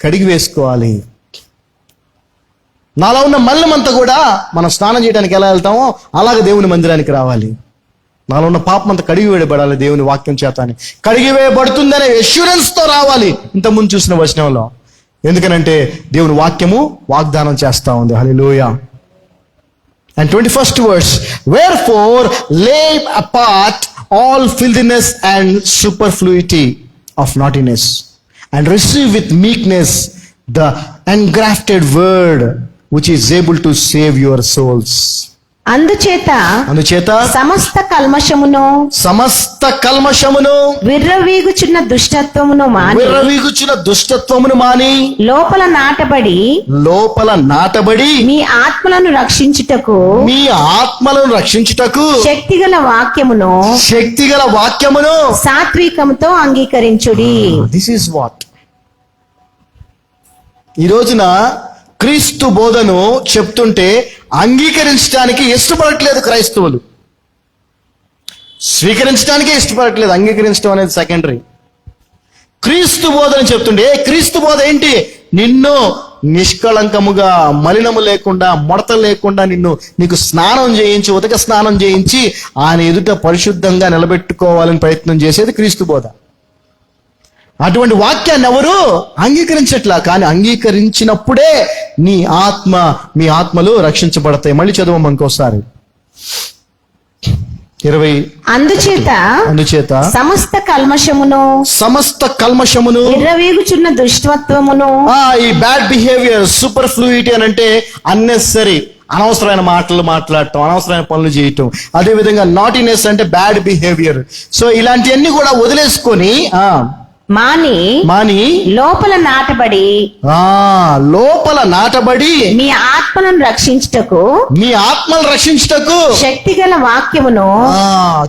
[SPEAKER 2] కడిగి వేసుకోవాలి. నాలో ఉన్న మలినమంతా కూడా మనం స్నానం చేయడానికి ఎలా వెళ్తామో అలాగే దేవుని మందిరానికి రావాలి. నాలో ఉన్న పాపమంతా కడిగి వేయబడాలి దేవుని వాక్యం చేత అని. కడిగి వేయబడుతుందనే అష్యూరెన్స్తో రావాలి. ఇంతకుముందు చూసిన వచనంలో. ఎందుకనంటే దేవుని వాక్యము వాగ్దానం చేస్తా ఉంది. హల్లెలూయా. And 21st verse, wherefore lay apart all filthiness and superfluity of naughtiness, and receive with meekness the engrafted word, which is able to save your souls.
[SPEAKER 3] అందుచేత సమస్త కల్మషమును విర్రవీగుచున్న దుష్టత్వమును మాని లోపల నాటబడి మీ ఆత్మలను రక్షించుటకు శక్తిగల వాక్యమును సాత్వికముతో అంగీకరించుడి.
[SPEAKER 2] This is what. ఈ రోజున క్రీస్తు బోధను చెప్తుంటే అంగీకరించడానికి ఇష్టపడట్లేదు క్రైస్తవులు. స్వీకరించడానికే ఇష్టపడట్లేదు. అంగీకరించడం అనేది సెకండరీ. క్రీస్తు బోధను చెప్తుంటే క్రీస్తు బోధ ఏంటి? నిన్ను నిష్కళంకముగా, మలినము లేకుండా, ముడత లేకుండా నీకు స్నానం చేయించి, ఉదక స్నానం చేయించి ఆయన ఎదుట పరిశుద్ధంగా నిలబెట్టుకోవాలని ప్రయత్నం చేసేది క్రీస్తు బోధ. అటువంటి వాక్యాన్ని ఎవరు అంగీకరించట్లా. కానీ అంగీకరించినప్పుడే మీ ఆత్మలు రక్షించబడతాయి. మళ్ళీ చదువు ఇంకోసారి 20. అందుచేత సమస్త కల్మషమును విర్రవీగుచున్న దుష్టత్వమును. ఈ బ్యాడ్ బిహేవియర్, సూపర్ ఫ్లూయిటీ అని అంటే అన్నెసరీ, అనవసరమైన మాటలు మాట్లాడటం, అనవసరమైన పనులు చేయటం. అదే విధంగా నాటినెస్ అంటే బ్యాడ్ బిహేవియర్. సో ఇలాంటివన్నీ కూడా వదిలేసుకొని
[SPEAKER 3] మాని లోపల నాటబడి మీ ఆత్మలను రక్షించుటకు శక్తిగల వాక్యమును.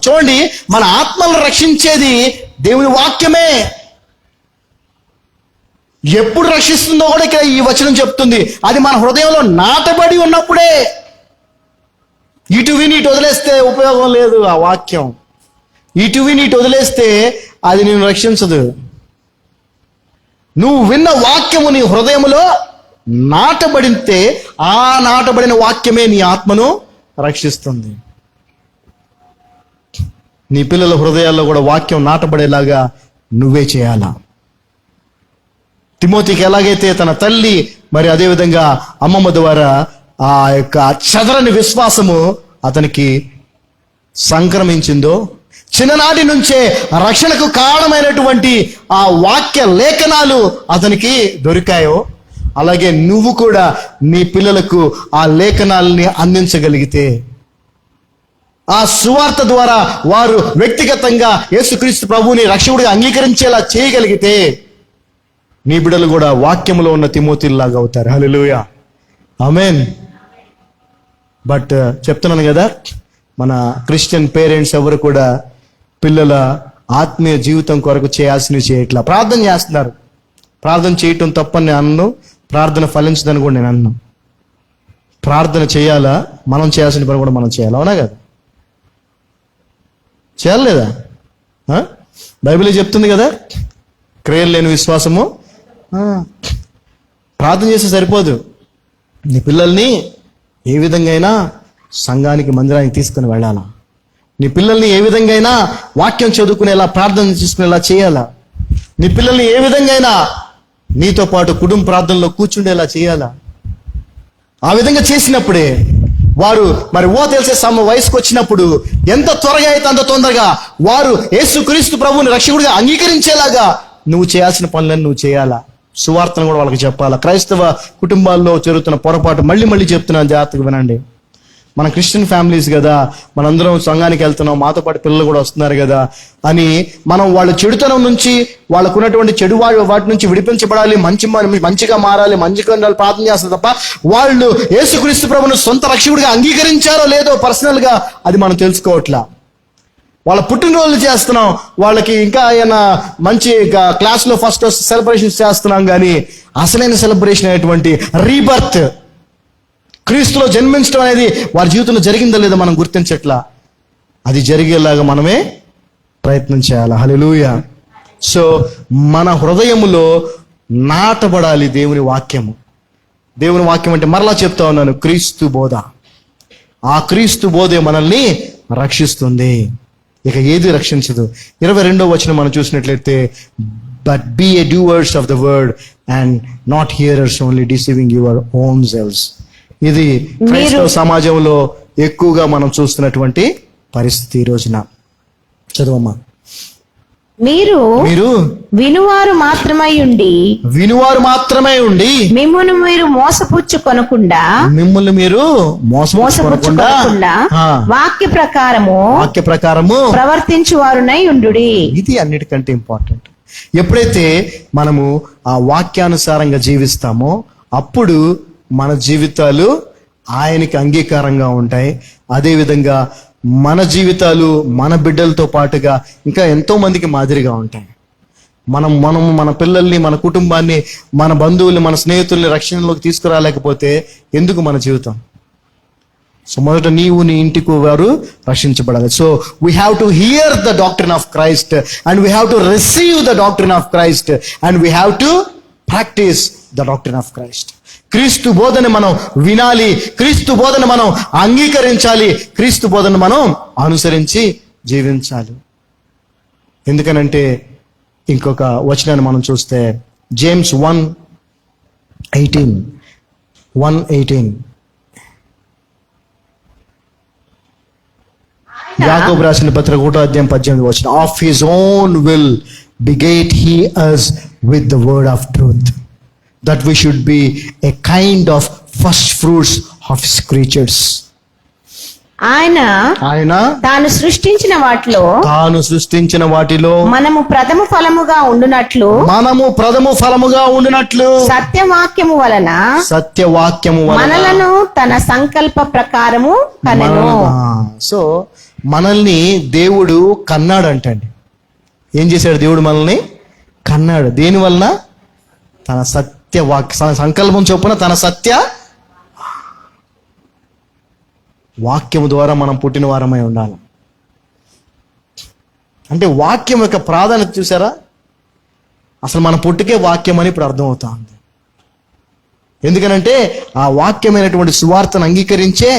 [SPEAKER 2] చూడండి, మన ఆత్మలను రక్షించేది దేవుని వాక్యమే. ఎప్పుడు రక్షిస్తుందో కూడా ఇక్కడ ఈ వచనం చెప్తుంది. అది మన హృదయంలో నాటబడి ఉన్నప్పుడే. ఇటు విని ఇటు వదిలేస్తే ఉపయోగం లేదు. ఆ వాక్యం ఇటు విని ఇటు వదిలేస్తే అది నేను రక్షించదు. నువ్వు విన్న వాక్యము నీ హృదయములో నాటబడితే ఆ నాటబడిన వాక్యమే నీ ఆత్మను రక్షిస్తుంది. నీ పిల్లల హృదయాల్లో కూడా వాక్యం నాటబడేలాగా నువ్వే చేయాలా. తిమోతికి ఎలాగైతే తన తల్లి మరి అదేవిధంగా అమ్మమ్మ ద్వారా ఆ యొక్క చదరని విశ్వాసము అతనికి సంక్రమించిందో, చిన్ననాటి నుంచే రక్షణకు కారణమైనటువంటి ఆ వాక్య లేఖనాలు అతనికి దొరికాయో, అలాగే నువ్వు కూడా నీ పిల్లలకు ఆ లేఖనాలని అందించగలిగితే, ఆ సువార్త ద్వారా వారు వ్యక్తిగతంగా యేసుక్రీస్తు ప్రభువుని రక్షకుడిగా అంగీకరించేలా చేయగలిగితే నీ బిడ్డలు కూడా వాక్యములో ఉన్న తిమోతిలాగా అవుతారు. హల్లెలూయా, ఆమేన్. బట్ చెప్తున్నాను కదా, మన క్రిస్టియన్ పేరెంట్స్ ఎవరు కూడా పిల్లల ఆత్మీయ జీవితం కొరకు చేయాల్సినవి చేయట్లా. ప్రార్థన చేస్తున్నారు. ప్రార్థన చేయటం తప్పని నేను అన్ను, ప్రార్థన ఫలించదని కూడా నేను అన్ను. ప్రార్థన చేయాలా, మనం చేయాల్సిన పని కూడా మనం చేయాలి. అవునా కదా? చేయాలేదా? బైబిల్ చెప్తుంది కదా, క్రియలు లేని విశ్వాసము. ప్రార్థన చేస్తే సరిపోదు. నీ పిల్లల్ని ఏ విధంగా అయినా సంఘానికి, మందిరానికి తీసుకుని వెళ్ళాలా. నీ పిల్లల్ని ఏ విధంగా అయినా వాక్యం చదువుకునేలా, ప్రార్థన చేసుకునేలా చేయాలా. నీ పిల్లల్ని ఏ విధంగా అయినా నీతో పాటు కుటుంబ ప్రార్థనలో కూర్చుండేలా చేయాలా. ఆ విధంగా చేసినప్పుడే వారు మరి తెలిసే వయసుకు వచ్చినప్పుడు ఎంత త్వరగా అయితే అంత తొందరగా వారు యేసుక్రీస్తు ప్రభువుని రక్షకుడిగా అంగీకరించేలాగా నువ్వు చేయాల్సిన పనులను నువ్వు చేయాలా. సువార్తను కూడా వాళ్ళకి చెప్పాలా. క్రైస్తవ కుటుంబాల్లో జరుగుతున్న పొరపాటు మళ్ళీ చెప్తున్నాను, జాగ్రత్తగా వినండి. మన క్రిస్టియన్ ఫ్యామిలీస్ కదా, మనందరం సంఘానికి వెళ్తున్నాం, మాతో పాటు పిల్లలు కూడా వస్తున్నారు కదా అని మనం వాళ్ళ చెడుతనం నుంచి, వాళ్ళకు ఉన్నటువంటి చెడు వాటి నుంచి విడిపించబడాలి, మంచిగా మారాలి, మంచిగా ప్రార్థన చేస్తారు తప్ప వాళ్ళు యేసుక్రీస్తు ప్రభువును సొంత రక్షకుడిగా అంగీకరించారో లేదో పర్సనల్ గా అది మనం తెలుసుకోవట్లా. వాళ్ళ పుట్టినరోజులు చేస్తున్నాం, వాళ్ళకి ఇంకా ఆయన మంచి క్లాస్లో ఫస్ట్ సెలబ్రేషన్స్ చేస్తున్నాం, కానీ అసలైన సెలబ్రేషన్ అయినటువంటి రీబర్త్, క్రీస్తులో జన్మించడం అనేది వారి జీవితంలో జరిగిందో లేదో మనం గుర్తించట్లా. అది జరిగేలాగా మనమే ప్రయత్నం చేయాలి. హల్లెలూయా. సో మన హృదయములో నాటబడాలి దేవుని వాక్యము. దేవుని వాక్యం అంటే మరలా చెప్తా ఉన్నాను, క్రీస్తు బోధ. ఆ క్రీస్తు బోధే మనల్ని రక్షిస్తుంది, ఇక ఏది రక్షించదు. 22వ వచనం మనం చూసినట్లయితే, but be a doers of the word and not hearers only, deceiving your own selves. ఇది క్రైస్తవ సమాజంలో ఎక్కువగా మనం చూస్తున్నటువంటి పరిస్థితి ఈ రోజున. చదవమ్మా.
[SPEAKER 3] మీరు వినువారు మాత్రమై ఉండి మిమ్మల్ని మీరు మోసపుచ్చుకొనకుండా వాక్య ప్రకారము ప్రవర్తించువారునై ఉండుడి.
[SPEAKER 2] ఇది అన్నిటికంటే ఇంపార్టెంట్. ఎప్పుడైతే మనము ఆ వాక్యానుసారంగా జీవిస్తామో అప్పుడు మన జీవితాలు ఆయనకి అంగీకారంగా ఉంటాయి. అదేవిధంగా మన జీవితాలు మన బిడ్డలతో పాటుగా ఇంకా ఎంతో మందికి మాదిరిగా ఉంటాయి. మనము మన పిల్లల్ని, మన కుటుంబాన్ని, మన బంధువుల్ని, మన స్నేహితుల్ని రక్షణలోకి తీసుకురాలేకపోతే ఎందుకు మన జీవితం? సో మొదట నీవు, నీ ఇంటికి వారు రక్షించబడాలి. So we have to hear the doctrine of Christ and we have to receive the doctrine of Christ and we have to practise the doctrine of Christ. క్రీస్తు బోధన మనం వినాలి, క్రీస్తు బోధన మనం అంగీకరించాలి, క్రీస్తు బోధన మనం అనుసరించి జీవించాలి. ఎందుకనంటే ఇంకొక వచనాన్ని మనం చూస్తే జేమ్స్ 1:18 యాకోబు రాసిన పత్రిక 1:18 of his own will begat he us with the word of truth that we should be a kind of first fruits of his creatures.
[SPEAKER 3] ఆయన తాను సృష్టించిన వాటిలో మనము ప్రథమ ఫలముగా ఉండునట్లు సత్యవాక్యము వలన మనలను తన సంకల్ప ప్రకారము కనెను.
[SPEAKER 2] సో మనల్ని దేవుడు కన్నాడు అంటండి. ఏం చేశాడు? దేవుడు మనల్ని కన్నాడు. దేని వలన? తన సంకల్పం చొప్పున తన సత్య వాక్యము ద్వారా మనం పుట్టిన వారమై ఉండాలి. అంటే వాక్యం యొక్క ప్రాధాన్యత చూసారా? అసలు మన పుట్టుకే వాక్యం అని ఇప్పుడు అర్థమవుతా ఉంది. ఎందుకనంటే ఆ వాక్యమైనటువంటి సువార్తను అంగీకరించే,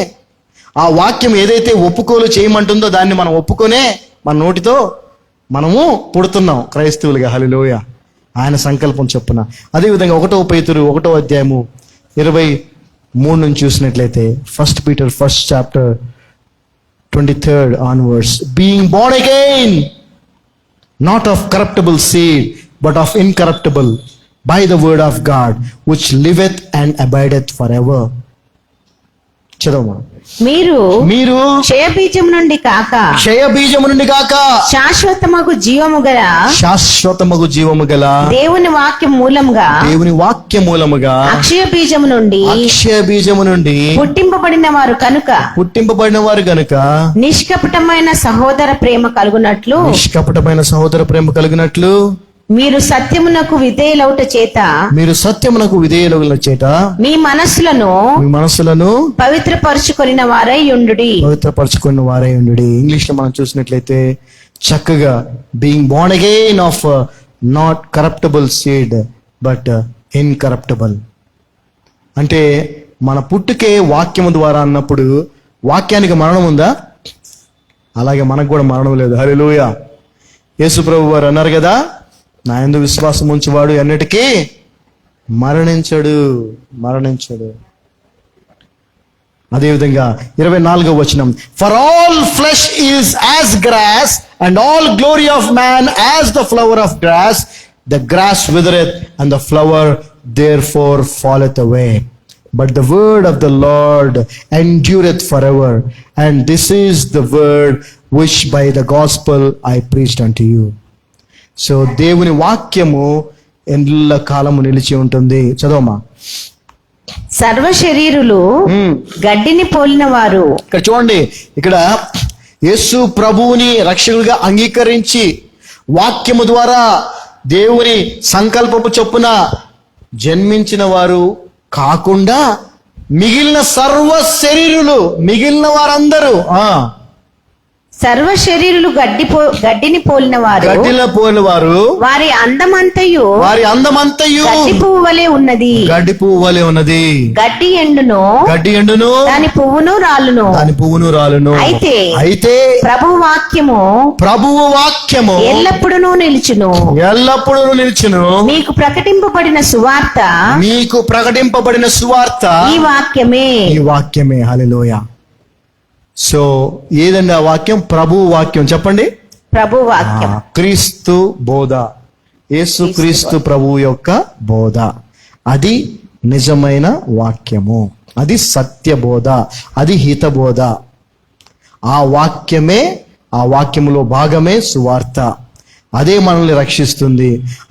[SPEAKER 2] ఆ వాక్యం ఏదైతే ఒప్పుకోలు చేయమంటుందో దాన్ని మనం ఒప్పుకొనే మన నోటితో మనము పుడుతున్నాం క్రైస్తవులుగా. హల్లెలూయా. ఆయన సంకల్పం చొప్పున. అదేవిధంగా 1 పేతురు 1:23 నుంచి చూసినట్లయితే, 1 Peter 1st chapter 23rd onwards, being born again not of corruptible seed but of incorruptible by the word of God which liveth and abideth forever. చదవమా.
[SPEAKER 3] మీరు క్షయబీజము నుండి కాక శాశ్వతమగు జీవము గల దేవుని వాక్య మూలముగా అక్షయ బీజము నుండి పుట్టింపబడిన వారు కనుక నిష్కపటమైన సహోదర ప్రేమ కలుగునట్లు మీరు సత్యమునకు విధేయులౌట చేత మీ మనస్సులను పవిత్రపరచుకొనిన వారై ఉండుడి.
[SPEAKER 2] ఇంగ్లీష్ లో మనం చూసినట్లయితే చక్కగా being Born again of not corruptible seed but incorruptible. అంటే మన పుట్టుకే వాక్యము ద్వారా అన్నప్పుడు వాక్యానికి మరణం ఉందా? అలాగే మనకు కూడా మరణం లేదు. హల్లెలూయా. యేసు ప్రభు వారు అన్నారు కదా, నా యందు విశ్వాసం ఉంచువాడు ఎన్నటికీ మరణించడు. అదేవిధంగా 24వ వచనం, for all flesh is as grass and all glory of man as the flower of grass, the grass withereth and the flower therefore falleth away, but the word of the Lord endureth forever, and this is the word which by the gospel I preached unto you. So దేవుని వాక్యము ఎల్ల కాలము నిలిచి ఉంటుంది. చదవమా.
[SPEAKER 3] సర్వ శరీరులు గడ్డిని పోలిన వారు.
[SPEAKER 2] ఇక్కడ చూడండి, ఇక్కడ యేసు ప్రభువుని రక్షకుడిగా అంగీకరించి వాక్యము ద్వారా దేవుని సంకల్పము చొప్పున జన్మించిన వారు కాకుండా మిగిలిన సర్వ శరీరులు, మిగిలిన వారందరూ
[SPEAKER 3] సర్వ శరీరులు గడ్డిని పోలిన వారు,
[SPEAKER 2] గడ్డిలో పోయిన వారు
[SPEAKER 3] వారి అందమంతయు గడ్డి పువ్వు వలె ఉన్నది.
[SPEAKER 2] గడ్డి పువ్వు వలె ఉన్నది.
[SPEAKER 3] గడ్డి ఎండును, దాని పువ్వును రాలును.
[SPEAKER 2] అయితే
[SPEAKER 3] ప్రభువు వాక్యము ఎల్లప్పుడూ నిలుచును. మీకు ప్రకటింపబడిన సువార్త ఈ వాక్యమే.
[SPEAKER 2] హల్లెలూయా. సో ఏదండి ఆ వాక్యం? ప్రభువు వాక్యం. చెప్పండి.
[SPEAKER 3] ప్రభు వాక్యం.
[SPEAKER 2] క్రీస్తు బోధ, యేసు క్రీస్తు ప్రభువు యొక్క బోధ, అది నిజమైన వాక్యము, అది సత్య బోధ, అది హిత బోధ. ఆ వాక్యమే, ఆ వాక్యములో భాగమే సువార్త. అదే మనల్ని రక్షిస్తుంది.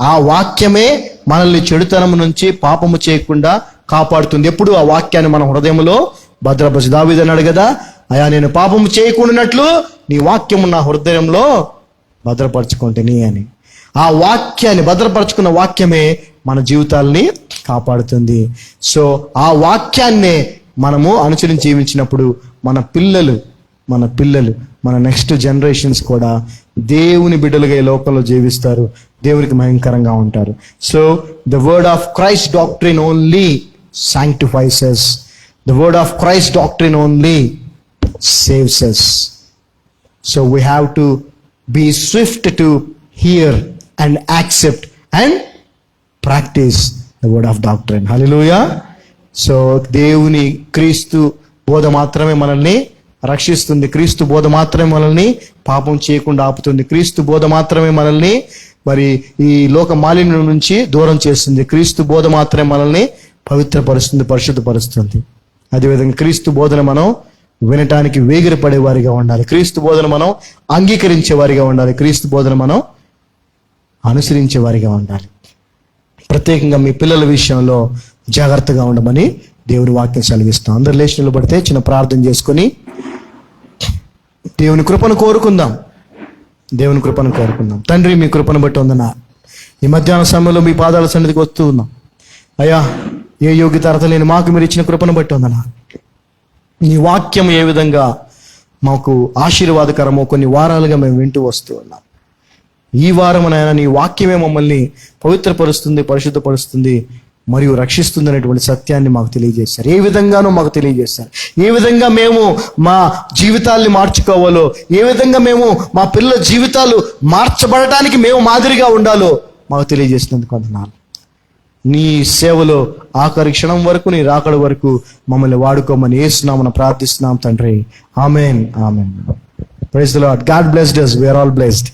[SPEAKER 2] ఆ వాక్యమే మనల్ని చెడుతనం నుంచి, పాపము చేయకుండా కాపాడుతుంది. ఎప్పుడు ఆ వాక్యాన్ని మన హృదయంలో భద్రపరచు. దావీదు అన్నాడు కదా, అయ్యా నేను పాపము చేయకుండానట్లు నీ వాక్యము నా హృదయంలో భద్రపరచుకుంటేని అని. ఆ వాక్యాన్ని, భద్రపరచుకున్న వాక్యమే మన జీవితాల్ని కాపాడుతుంది. సో ఆ వాక్యాన్నే మనము అనుసరించి జీవించినప్పుడు మన పిల్లలు మన నెక్స్ట్ జనరేషన్స్ కూడా దేవుని బిడ్డలుగా ఈ లోకంలో జీవిస్తారు, దేవునికి భయంకరంగా ఉంటారు. So the word of Christ doctrine only sanctifies us. The word of Christ doctrine only saves us. So we have to be swift to hear and accept and practice the word of doctrine. Hallelujah. So దేవుని క్రీస్తు బోధ మాత్రమే మనల్ని రక్షిస్తుంది. క్రీస్తు బోధ మాత్రమే మనల్ని పాపం చేయకుండా ఆపుతుంది. క్రీస్తు బోధ మాత్రమే మనల్ని మరి ఈ లోక మాలిన్యం నుంచి దూరం చేస్తుంది. క్రీస్తు బోధ మాత్రమే మనల్ని పవిత్రపరుస్తుంది, పరిశుద్ధపరుస్తుంది. అదేవిధంగా క్రీస్తు బోధన మనం వినటానికి వేగిరపడే వారిగా ఉండాలి. క్రీస్తు బోధన మనం అంగీకరించే వారిగా ఉండాలి. క్రీస్తు బోధన మనం అనుసరించే వారిగా ఉండాలి. ప్రత్యేకంగా మీ పిల్లల విషయంలో జాగ్రత్తగా ఉండమని దేవుని వాక్యం సెలవిస్తాం. అందరు లేచి నిలబడితే చిన్న ప్రార్థన చేసుకొని దేవుని కృపను కోరుకుందాం. తండ్రి, మీ కృపను బట్టి ఉందన్నా ఈ మధ్యాహ్న సమయంలో మీ పాదాల సన్నిధికి వస్తూ ఉన్నాం. అయ్యా, ఏ యోగ్యత అర్హత లేని మాకు మీరు ఇచ్చిన కృపను బట్టి ఉందన్నా. నీ వాక్యం ఏ విధంగా మాకు ఆశీర్వాదకరమో కొన్ని వారాలుగా మేము వింటూ వస్తూ ఉన్నాం. ఈ వారమునైనా నీ వాక్యమే మమ్మల్ని పవిత్రపరుస్తుంది, పరిశుద్ధపరుస్తుంది మరియు రక్షిస్తుంది అనేటువంటి సత్యాన్ని మాకు తెలియజేశారు. ఏ విధంగానూ మాకు తెలియజేశారు. ఏ విధంగా మేము మా జీవితాల్ని మార్చుకోవాలో, ఏ విధంగా మేము మా పిల్లల జీవితాలు మార్చబడటానికి మేము మాదిరిగా ఉండాలో మాకు తెలియజేసినందుకు వందనాలు. నీ సేవలో ఆఖరి క్షణం వరకు, నీ రాకడ వరకు మమ్మల్ని వాడుకోమని యేసునామమున ప్రార్థిస్తున్నాం తండ్రి. Amen. Praise the Lord. God blessed us. We are all blessed.